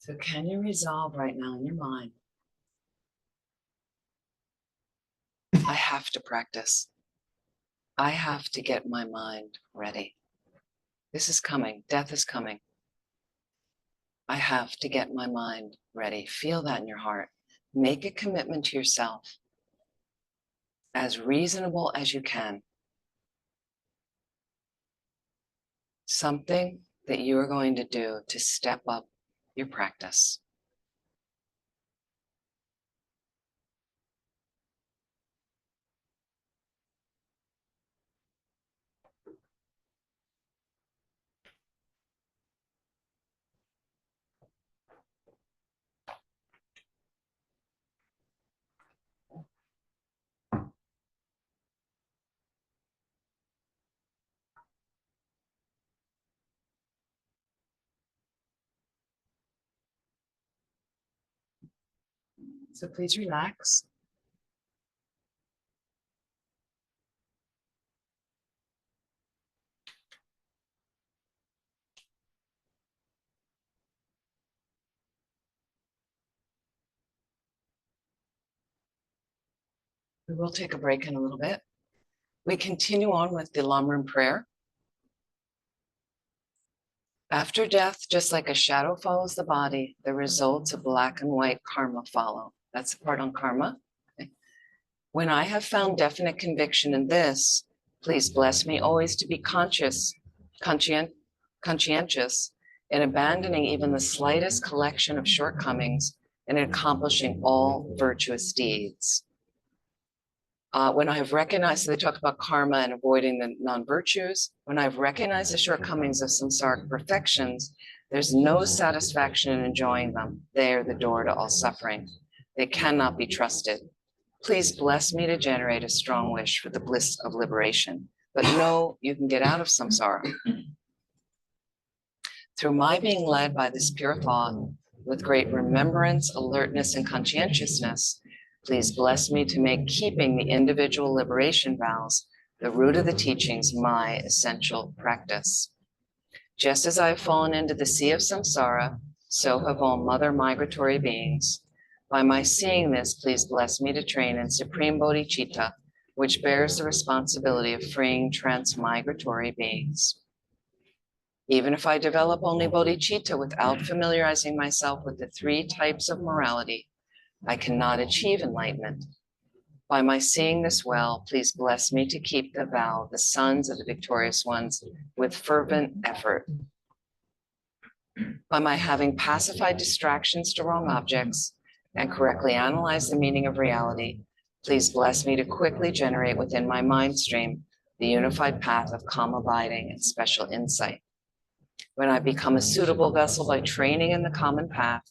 So can you resolve right now in your mind, I have to practice. I have to get my mind ready. This is coming. Death is coming. I have to get my mind ready. Feel that in your heart. Make a commitment to yourself, as reasonable as you can. Something that you are going to do to step up your practice. So please relax. We will take a break in a little bit. We continue on with the Lamrim prayer. After death, just like a shadow follows the body, the results of black and white karma follow. That's the part on karma. Okay. When I have found definite conviction in this, please bless me always to be conscientious in abandoning even the slightest collection of shortcomings and in accomplishing all virtuous deeds. When I have recognized, so they talk about karma and avoiding the non-virtues. When I've recognized the shortcomings of samsaric perfections, there's no satisfaction in enjoying them. They are the door to all suffering. They cannot be trusted. Please bless me to generate a strong wish for the bliss of liberation. But know you can get out of samsara. Through my being led by this pure thought, with great remembrance, alertness, and conscientiousness, please bless me to make keeping the individual liberation vows the root of the teachings my essential practice. Just as I have fallen into the sea of samsara, so have all mother migratory beings. By my seeing this, please bless me to train in supreme bodhicitta, which bears the responsibility of freeing transmigratory beings. Even if I develop only bodhicitta without familiarizing myself with the three types of morality, I cannot achieve enlightenment. By my seeing this well, please bless me to keep the vow, the sons of the victorious ones, with fervent effort. By my having pacified distractions to wrong objects and correctly analyzed the meaning of reality, please bless me to quickly generate within my mind stream the unified path of calm abiding and special insight. When I become a suitable vessel by training in the common path,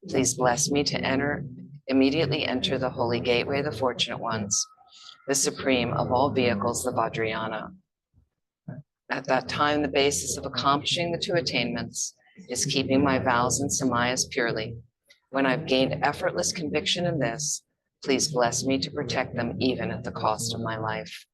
please bless me to immediately enter the holy gateway of the fortunate ones, the supreme of all vehicles, the Vajrayana. At that time, the basis of accomplishing the two attainments is keeping my vows and samayas purely. When I've gained effortless conviction in this, please bless me to protect them even at the cost of my life.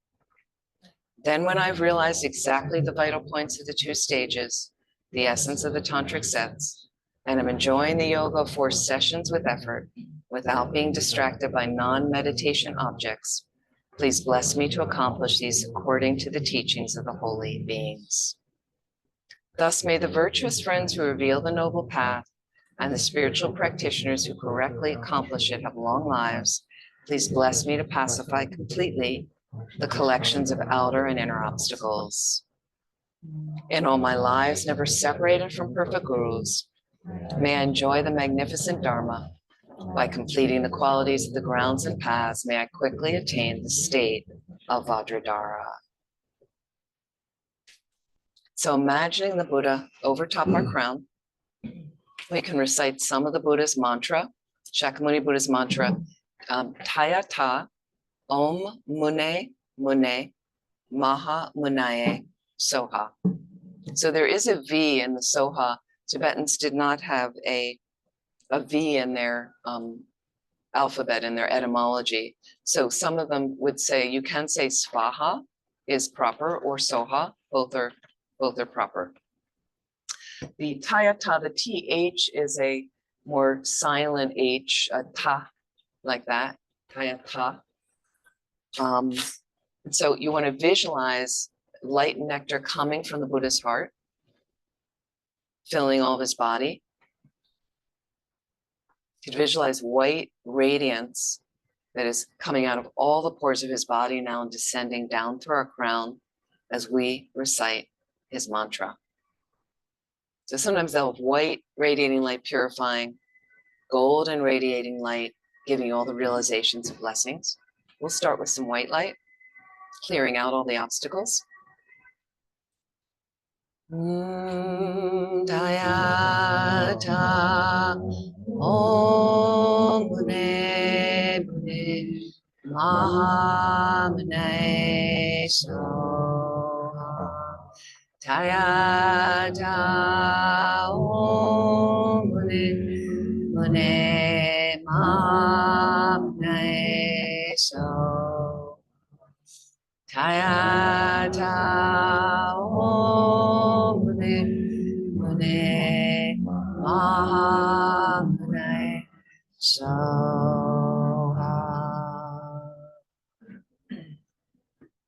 Then when I've realized exactly the vital points of the two stages, the essence of the tantric sets, and I'm enjoying the yoga of 4 sessions with effort without being distracted by non-meditation objects, please bless me to accomplish these according to the teachings of the holy beings. Thus may the virtuous friends who reveal the noble path and the spiritual practitioners who correctly accomplish it have long lives. Please bless me to pacify completely the collections of outer and inner obstacles. In all my lives, never separated from perfect gurus, may I enjoy the magnificent Dharma. By completing the qualities of the grounds and paths, may I quickly attain the state of Vajradhara. So imagining the Buddha over top our crown, we can recite some of the Buddha's mantra, Shakyamuni Buddha's mantra, Tayata Om Mune Mune Maha Munaye Soha. So there is a V in the Soha. Tibetans did not have a V in their alphabet, in their etymology. So some of them would say, you can say Svaha is proper or Soha, both are proper. The Tayata, the TH is a more silent H, a ta, like that, Tayata. So you want to visualize light and nectar coming from the Buddha's heart, filling all of his body. You could visualize white radiance that is coming out of all the pores of his body now and descending down through our crown as we recite his mantra. So sometimes they'll have white radiating light purifying, golden radiating light giving you all the realizations of blessings. We'll start with some white light, clearing out all the obstacles. Dayata Om Mune Mune Maha Mune Soha. Dayata Om Mune Mune Maha Soha.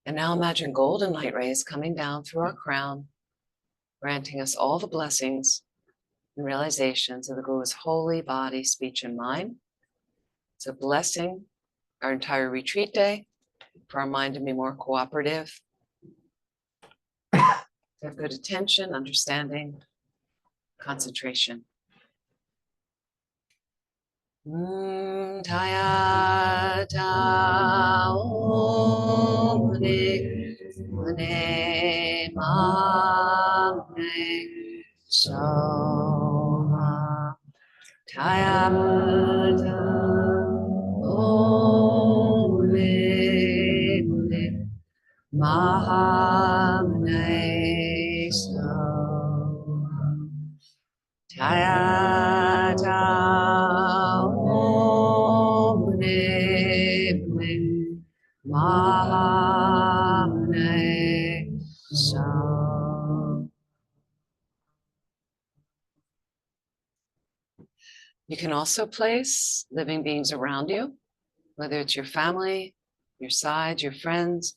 And now imagine golden light rays coming down through our crown, granting us all the blessings and realizations of the Guru's holy body, speech, and mind. So blessing our entire retreat day for our mind to be more cooperative, to have good attention, understanding, concentration. Taya ta om mune mune mamne soha. Taya ta om mune mune mamne soha. Taya ta om mune mamne soha. You can also place living beings around you, whether it's your family, your sides, your friends,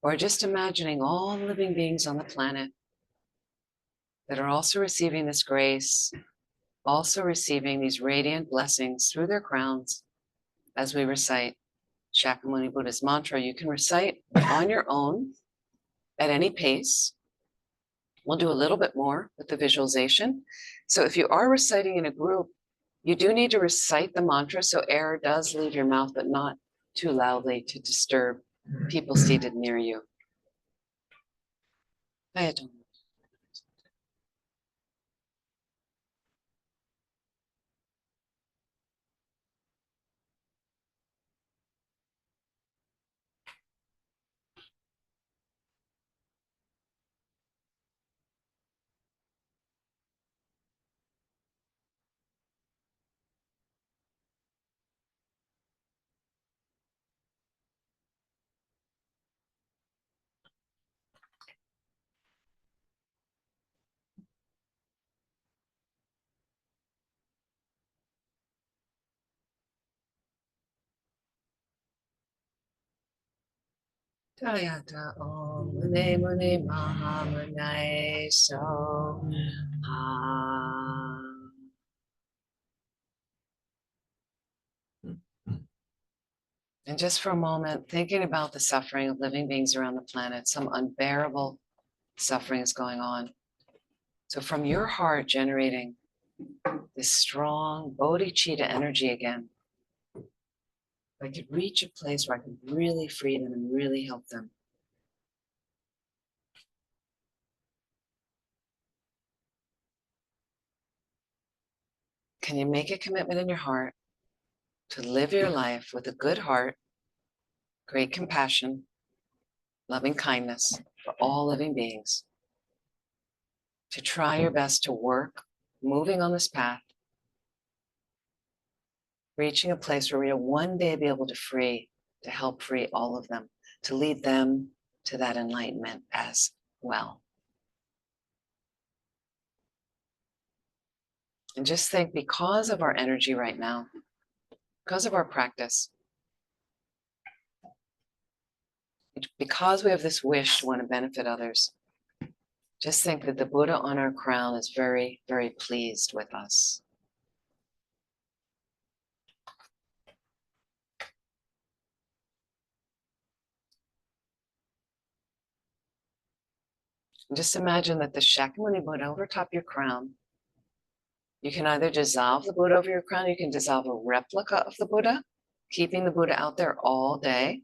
or just imagining all living beings on the planet that are also receiving this grace, also receiving these radiant blessings through their crowns as we recite Shakyamuni Buddha's mantra. You can recite on your own at any pace. We'll do a little bit more with the visualization. So if you are reciting in a group, you do need to recite the mantra so air does leave your mouth, but not too loudly to disturb people seated near you. Tayata om mune mune maha mune so ha. And just for a moment, thinking about the suffering of living beings around the planet, some unbearable suffering is going on. So from your heart generating this strong bodhicitta energy again, I could reach a place where I could really free them and really help them. Can you make a commitment in your heart to live your life with a good heart, great compassion, loving kindness for all living beings? To try your best to work, moving on this path, reaching a place where we'll one day be able to help free all of them, to lead them to that enlightenment as well. And just think, because of our energy right now, because of our practice, because we have this wish to want to benefit others, just think that the Buddha on our crown is very, very pleased with us. And just imagine that the Shakyamuni Buddha over top your crown, you can either dissolve the Buddha over your crown, you can dissolve a replica of the Buddha, keeping the Buddha out there all day.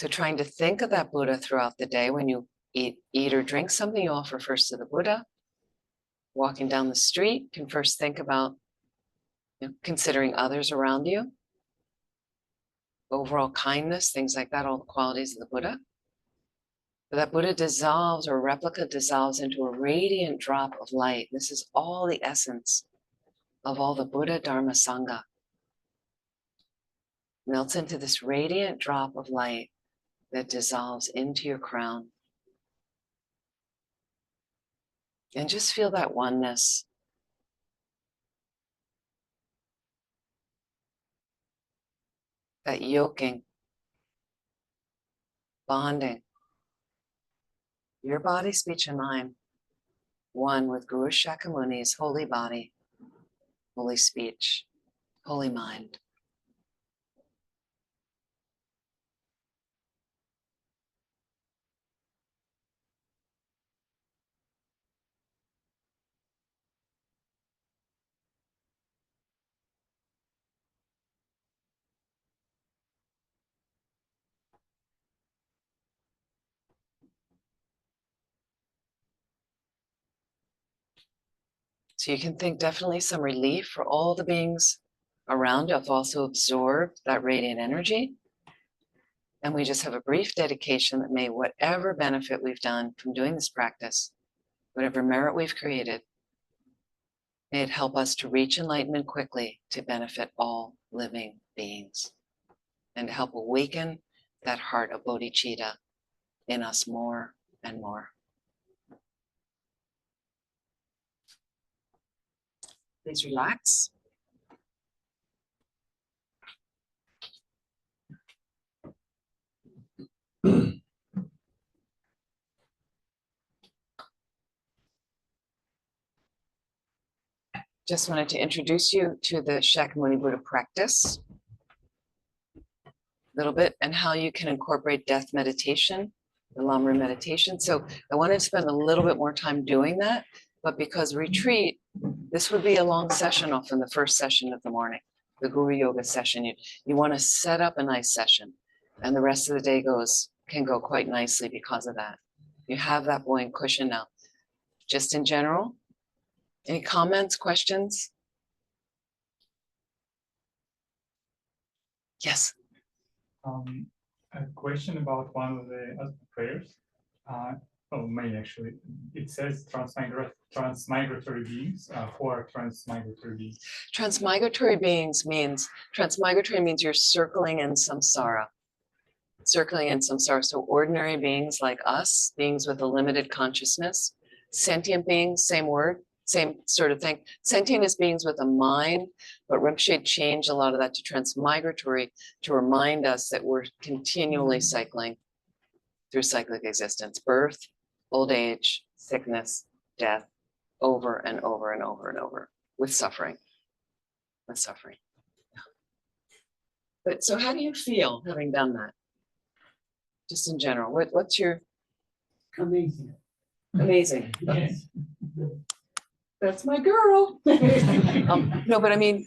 So trying to think of that Buddha throughout the day. When you eat or drink something, you offer first to the Buddha. Walking down the street, you can first think about considering others around you. Overall kindness, things like that, all the qualities of the Buddha. But that Buddha dissolves, or replica dissolves, into a radiant drop of light. This is all the essence of all the Buddha, Dharma, Sangha. Melts into this radiant drop of light that dissolves into your crown. And just feel that oneness. that yoking, bonding, your body, speech, and mind, one with Guru Shakyamuni's holy body, holy speech, holy mind. So you can think definitely some relief for all the beings around have also absorbed that radiant energy. And we just have a brief dedication that may whatever benefit we've done from doing this practice, whatever merit we've created, may it help us to reach enlightenment quickly to benefit all living beings and help awaken that heart of bodhicitta in us more and more. Please relax. Just wanted to introduce you to the Shakyamuni Buddha practice a little bit and how you can incorporate death meditation, the Lamrim meditation. So I wanted to spend a little bit more time doing that, but because retreat, this would be a long session often the first session of the morning, the Guru Yoga session. You want to set up a nice session and the rest of the day can go quite nicely because of that. You have that buoyant cushion now. Just in general, any comments, questions? Yes. A question about one of the prayers. Mine actually. It says transmigratory beings. Who are transmigratory beings? Transmigratory means you're circling in samsara. Circling in samsara. So ordinary beings like us, beings with a limited consciousness, sentient beings, same word, same sort of thing. Sentient is beings with a mind, but Rinpoche changed a lot of that to transmigratory to remind us that we're continually cycling through cyclic existence, birth, old age, sickness, death, over and over and over and over with suffering. With suffering. But so how do you feel having done that? Just in general, what's your Amazing. amazing? Yes. That's my girl. No, but I mean,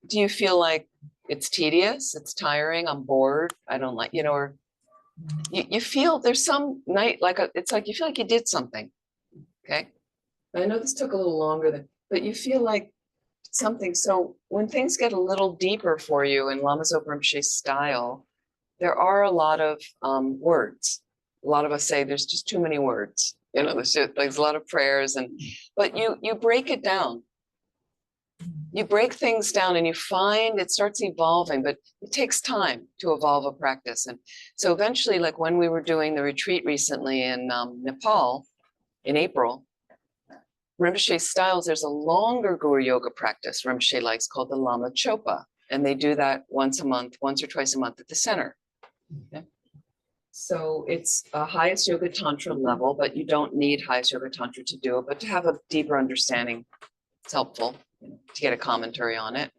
do you feel like it's tedious? It's tiring. I'm bored. I don't like, or you feel there's some night it's like you feel like you did something. Okay. I know this took a little longer but you feel like something. So when things get a little deeper for you in Lama Zopa Rinpoche's style, there are a lot of words. A lot of us say there's just too many words. There's a lot of prayers, but you break it down. You break things down and you find it starts evolving, but it takes time to evolve a practice. And so eventually, like when we were doing the retreat recently in Nepal in April, Rinpoche styles, there's a longer Guru Yoga practice Rinpoche likes called the Lama Chopa. And they do that once or twice a month at the center. Okay. So it's a highest yoga tantra level, but you don't need highest yoga tantra to do it, but to have a deeper understanding, it's helpful to get a commentary on it.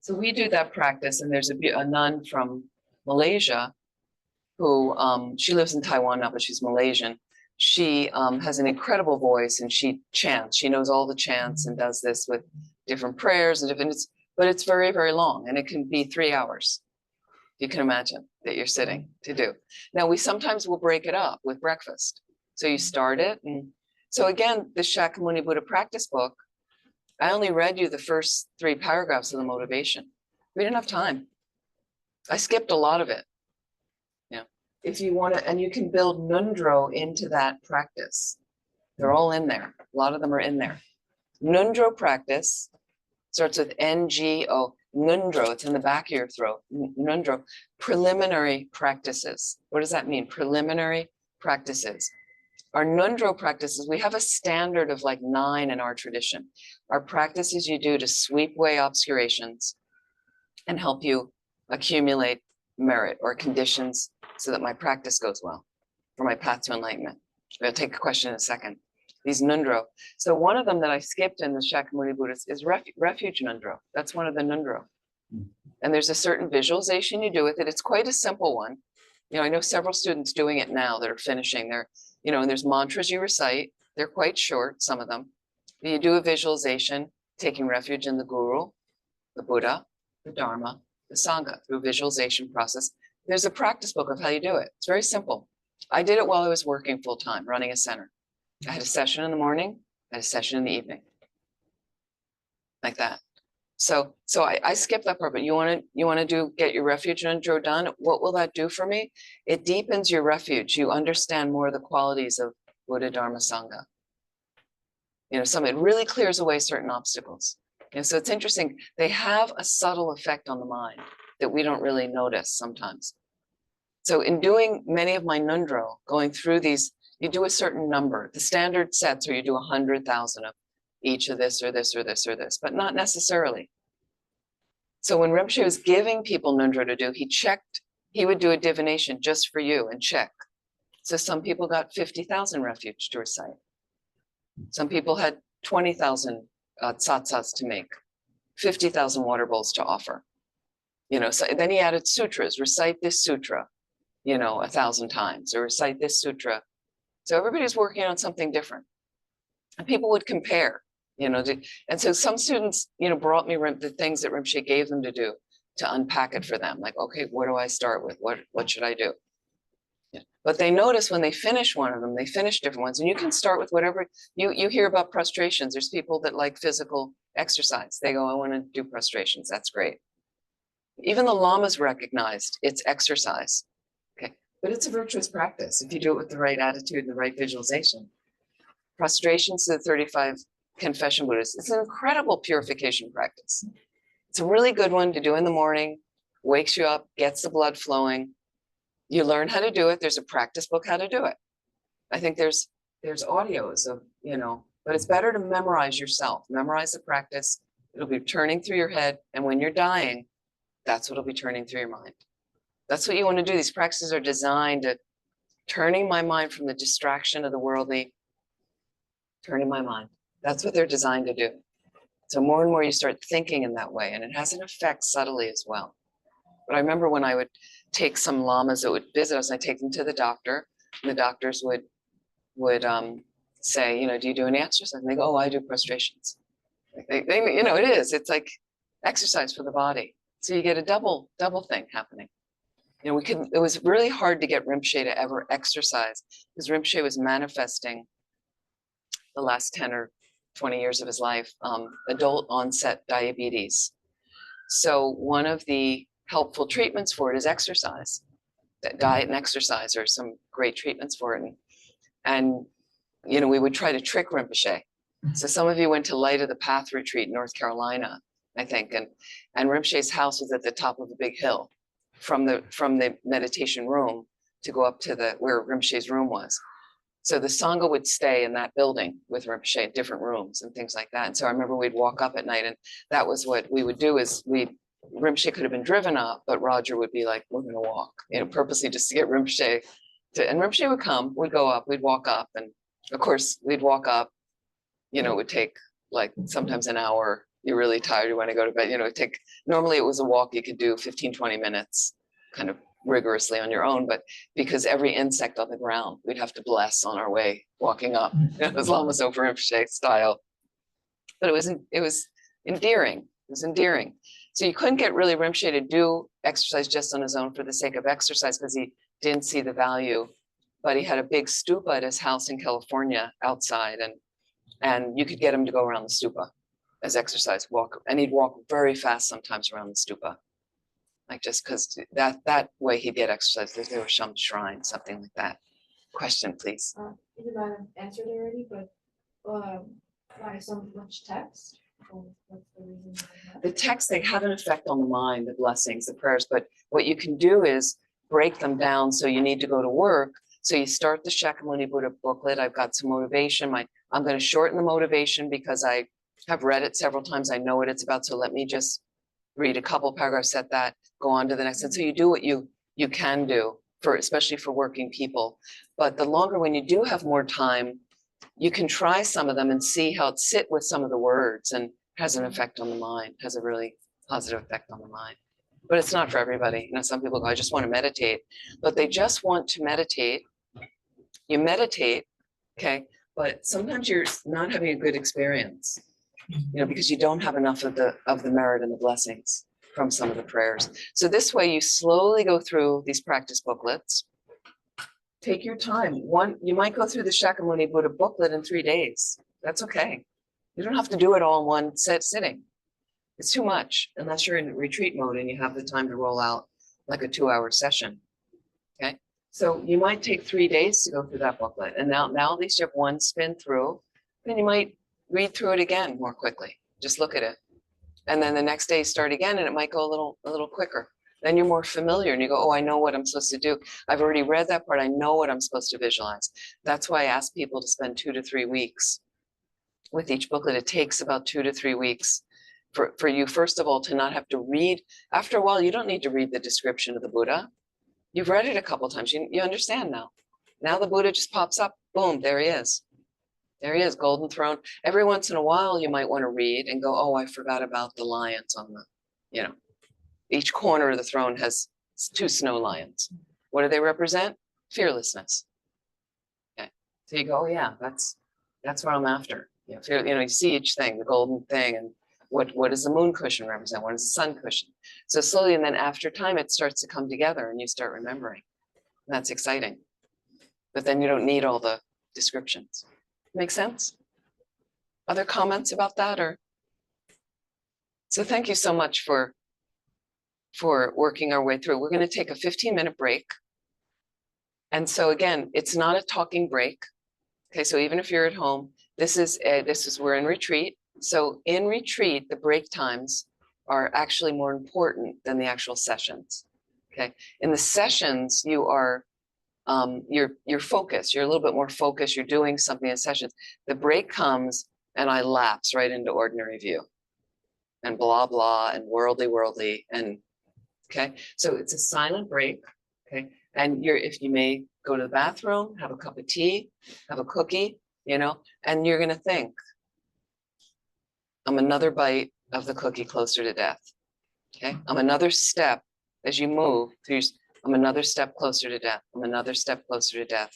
So we do that practice, and there's a nun from Malaysia who, she lives in Taiwan now, but she's Malaysian. She has an incredible voice and she chants. She knows all the chants and does this with different prayers and but it's very, very long, and it can be 3 hours. You can imagine that you're sitting to do. Now, we sometimes will break it up with breakfast. So you start it. And so again, the Shakyamuni Buddha practice book, I only read you the first 3 paragraphs of the motivation. We didn't have time. I skipped a lot of it. Yeah. If you want to, and you can build Nundro into that practice. They're all in there. A lot of them are in there. Nundro practice starts with NGO. Nundro, it's in the back of your throat. Nundro, preliminary practices. What does that mean? Preliminary practices. Our Nundro practices, we have a standard of like 9 in our tradition. Our practices you do to sweep away obscurations and help you accumulate merit or conditions so that my practice goes well for my path to enlightenment. I'll take a question in a second. These Nundro. So one of them that I skipped in the Shakyamuni Buddhist is refuge Nundro. That's one of the Nundro. And there's a certain visualization you do with it. It's quite a simple one. You know, I know several students doing it now that are finishing their, you know, and there's mantras you recite. They're quite short, some of them. You do a visualization, taking refuge in the Guru, the Buddha, the Dharma, the Sangha through visualization process. There's a practice book of how you do it. It's very simple. I did it while I was working full time, running a center. I had a session in the morning, I had a session in the evening, like that. So I skipped that part, but you want to get your refuge Nundro done. What will that do for me? It deepens your refuge. You understand more of the qualities of Buddha, Dharma, Sangha. You know, it really clears away certain obstacles. And so it's interesting. They have a subtle effect on the mind that we don't really notice sometimes. So in doing many of my Nundro, going through these, you do a certain number. The standard sets are you do 100,000 of each of this or this or this or this, but not necessarily. So when Rinpoche was giving people Nundro to do, he would do a divination just for you and check. So some people got 50,000 refuge to recite. Some people had 20,000 tsatsas to make, 50,000 water bowls to offer. You know, so then he added sutras, recite this sutra, you know, 1,000 times, or recite this sutra. So everybody's working on something different. And people would compare, you know, and so some students, you know, brought me the things that Rinpoche gave them to do to unpack it for them. Like, okay, what do I start with? What should I do? Yeah. But they notice when they finish one of them, they finish different ones. And you can start with whatever, you hear about prostrations. There's people that like physical exercise. They go, I want to do prostrations. That's great. Even the lamas recognized it's exercise. Okay. But it's a virtuous practice if you do it with the right attitude and the right visualization. Prostrations to the 35 confession Buddhists. It's an incredible purification practice. It's a really good one to do in the morning, wakes you up, gets the blood flowing. You learn how to do it. There's a practice book how to do it. I think there's audios of, you know, but it's better to memorize yourself, memorize the practice. It'll be turning through your head. And when you're dying, that's what'll be turning through your mind. That's what you want to do. These practices are designed to turning my mind from the distraction of the worldly, turning my mind. That's what they're designed to do. So more and more you start thinking in that way, and it has an effect subtly as well. But I remember when I would take some lamas that would visit us, and I take them to the doctor, and the doctors would say, you know, do you do any exercise? And they go, oh, I do prostrations. They you know, it's like exercise for the body. So you get a double thing happening. You know, it was really hard to get Rinpoche to ever exercise because Rinpoche was manifesting the last 10 or 20 years of his life, adult onset diabetes. So one of the helpful treatments for it is exercise. Diet and exercise are some great treatments for it. And you know, we would try to trick Rinpoche. So some of you went to Light of the Path retreat in North Carolina, I think, and Rinpoche's house was at the top of a big hill from the meditation room to go up to where Rinpoche's room was. So the Sangha would stay in that building with Rinpoche in different rooms and things like that. And so I remember we'd walk up at night, and that was what we would do is Rinpoche could have been driven up, but Roger would be like, we're gonna walk, you know, purposely just to get Rinpoche and Rinpoche would come, we'd go up, we'd walk up, and of course we'd walk up, you know, it would take like sometimes an hour. You're really tired, you want to go to bed, you know, normally it was a walk you could do 15, 20 minutes kind of rigorously on your own, but because every insect on the ground, we'd have to bless on our way walking up, you know, as Lamas over Rinpoche style. But it was endearing. It was endearing. So you couldn't get really Rinpoche to do exercise just on his own for the sake of exercise because he didn't see the value. But he had a big stupa at his house in California outside, and you could get him to go around the stupa as exercise, walk, and he'd walk very fast sometimes around the stupa, like just because that way he'd get exercise. There was some shrine, something like that. Question, please. You might have answered already, but why so much text? What's the reason behind that? The texts, they have an effect on the mind, the blessings, the prayers, but what you can do is break them down. So you need to go to work. So you start the Shakyamuni Buddha booklet. I've got some motivation. I'm going to shorten the motivation because I have read it several times. I know what it's about. So let me just read a couple paragraphs, set that. go on to the next. And so you do what you can do for, especially for working people. But the longer, when you do have more time, you can try some of them and see how it sit with some of the words and has an effect on the mind, has a really positive effect on the mind. But it's not for everybody. You know, some people go, I just want to meditate, but they just want to meditate. You meditate, okay, but sometimes you're not having a good experience, you know, because you don't have enough of the merit and the blessings from some of the prayers. So this way you slowly go through these practice booklets. Take your time. You might go through the Shakyamuni Buddha booklet in 3 days. That's okay. You don't have to do it all in one sitting. It's too much unless you're in retreat mode and you have the time to roll out like a 2-hour session. Okay. So you might take 3 days to go through that booklet. And now at least you have one spin through, then you might read through it again more quickly. Just look at it. And then the next day start again and it might go a little quicker. Then you're more familiar and you go, oh, I know what I'm supposed to do. I've already read that part. I know what I'm supposed to visualize. That's why I ask people to spend 2 to 3 weeks with each booklet. It takes about 2 to 3 weeks for you, first of all, to not have to read. After a while, you don't need to read the description of the Buddha. You've read it a couple of times. You understand now. Now the Buddha just pops up. Boom, there he is. There he is, golden throne. Every once in a while, you might want to read and go, oh, I forgot about the lions on the, you know, each corner of the throne has 2 snow lions. What do they represent? Fearlessness. Okay. So you go, oh yeah, that's what I'm after. You know, you see each thing, the golden thing, and what does the moon cushion represent? What does the sun cushion? So slowly, and then after time, it starts to come together and you start remembering. And that's exciting. But then you don't need all the descriptions. Make sense? Other comments about that? Or so thank you so much for working our way through. We're going to take a 15-minute break. And so again, it's not a talking break. Okay, so even if you're at home, we're in retreat. So in retreat, the break times are actually more important than the actual sessions. Okay, in the sessions, you are you're focused. You're a little bit more focused. You're doing something in sessions. The break comes, and I lapse right into ordinary view, and blah blah, and worldly, and okay. So it's a silent break. Okay, and if you may go to the bathroom, have a cup of tea, have a cookie, you know, and you're gonna think, I'm another bite of the cookie closer to death. Okay, I'm another step as you move through. I'm another step closer to death. I'm another step closer to death.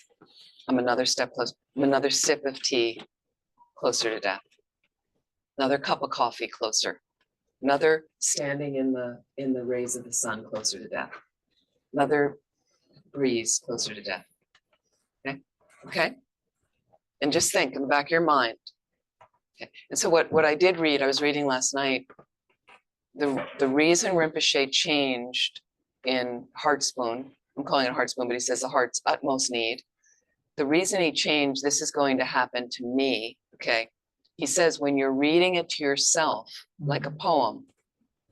I'm another step closer. I'm another sip of tea closer to death. Another cup of coffee closer. Another standing in the rays of the sun closer to death. Another breeze closer to death. Okay, okay. And just think in the back of your mind. Okay. And so what I did read, I was reading last night, the reason Rinpoche changed in Heart Spoon, I'm calling it Heart Spoon, but he says the heart's utmost need. The reason he changed, this is going to happen to me, okay? He says when you're reading it to yourself, like a poem,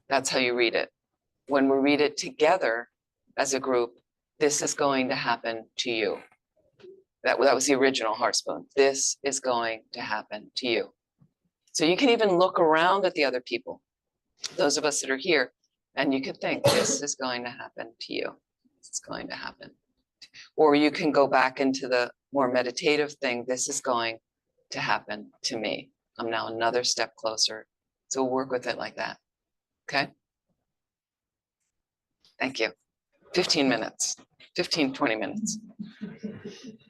that's how you read it. When we read it together as a group, this is going to happen to you. That was the original Heart Spoon. This is going to happen to you. So you can even look around at the other people, those of us that are here, and you can think, this is going to happen to you. It's going to happen. Or you can go back into the more meditative thing. This is going to happen to me. I'm now another step closer. So we'll work with it like that. Okay. Thank you. 15 minutes, 15, 20 minutes.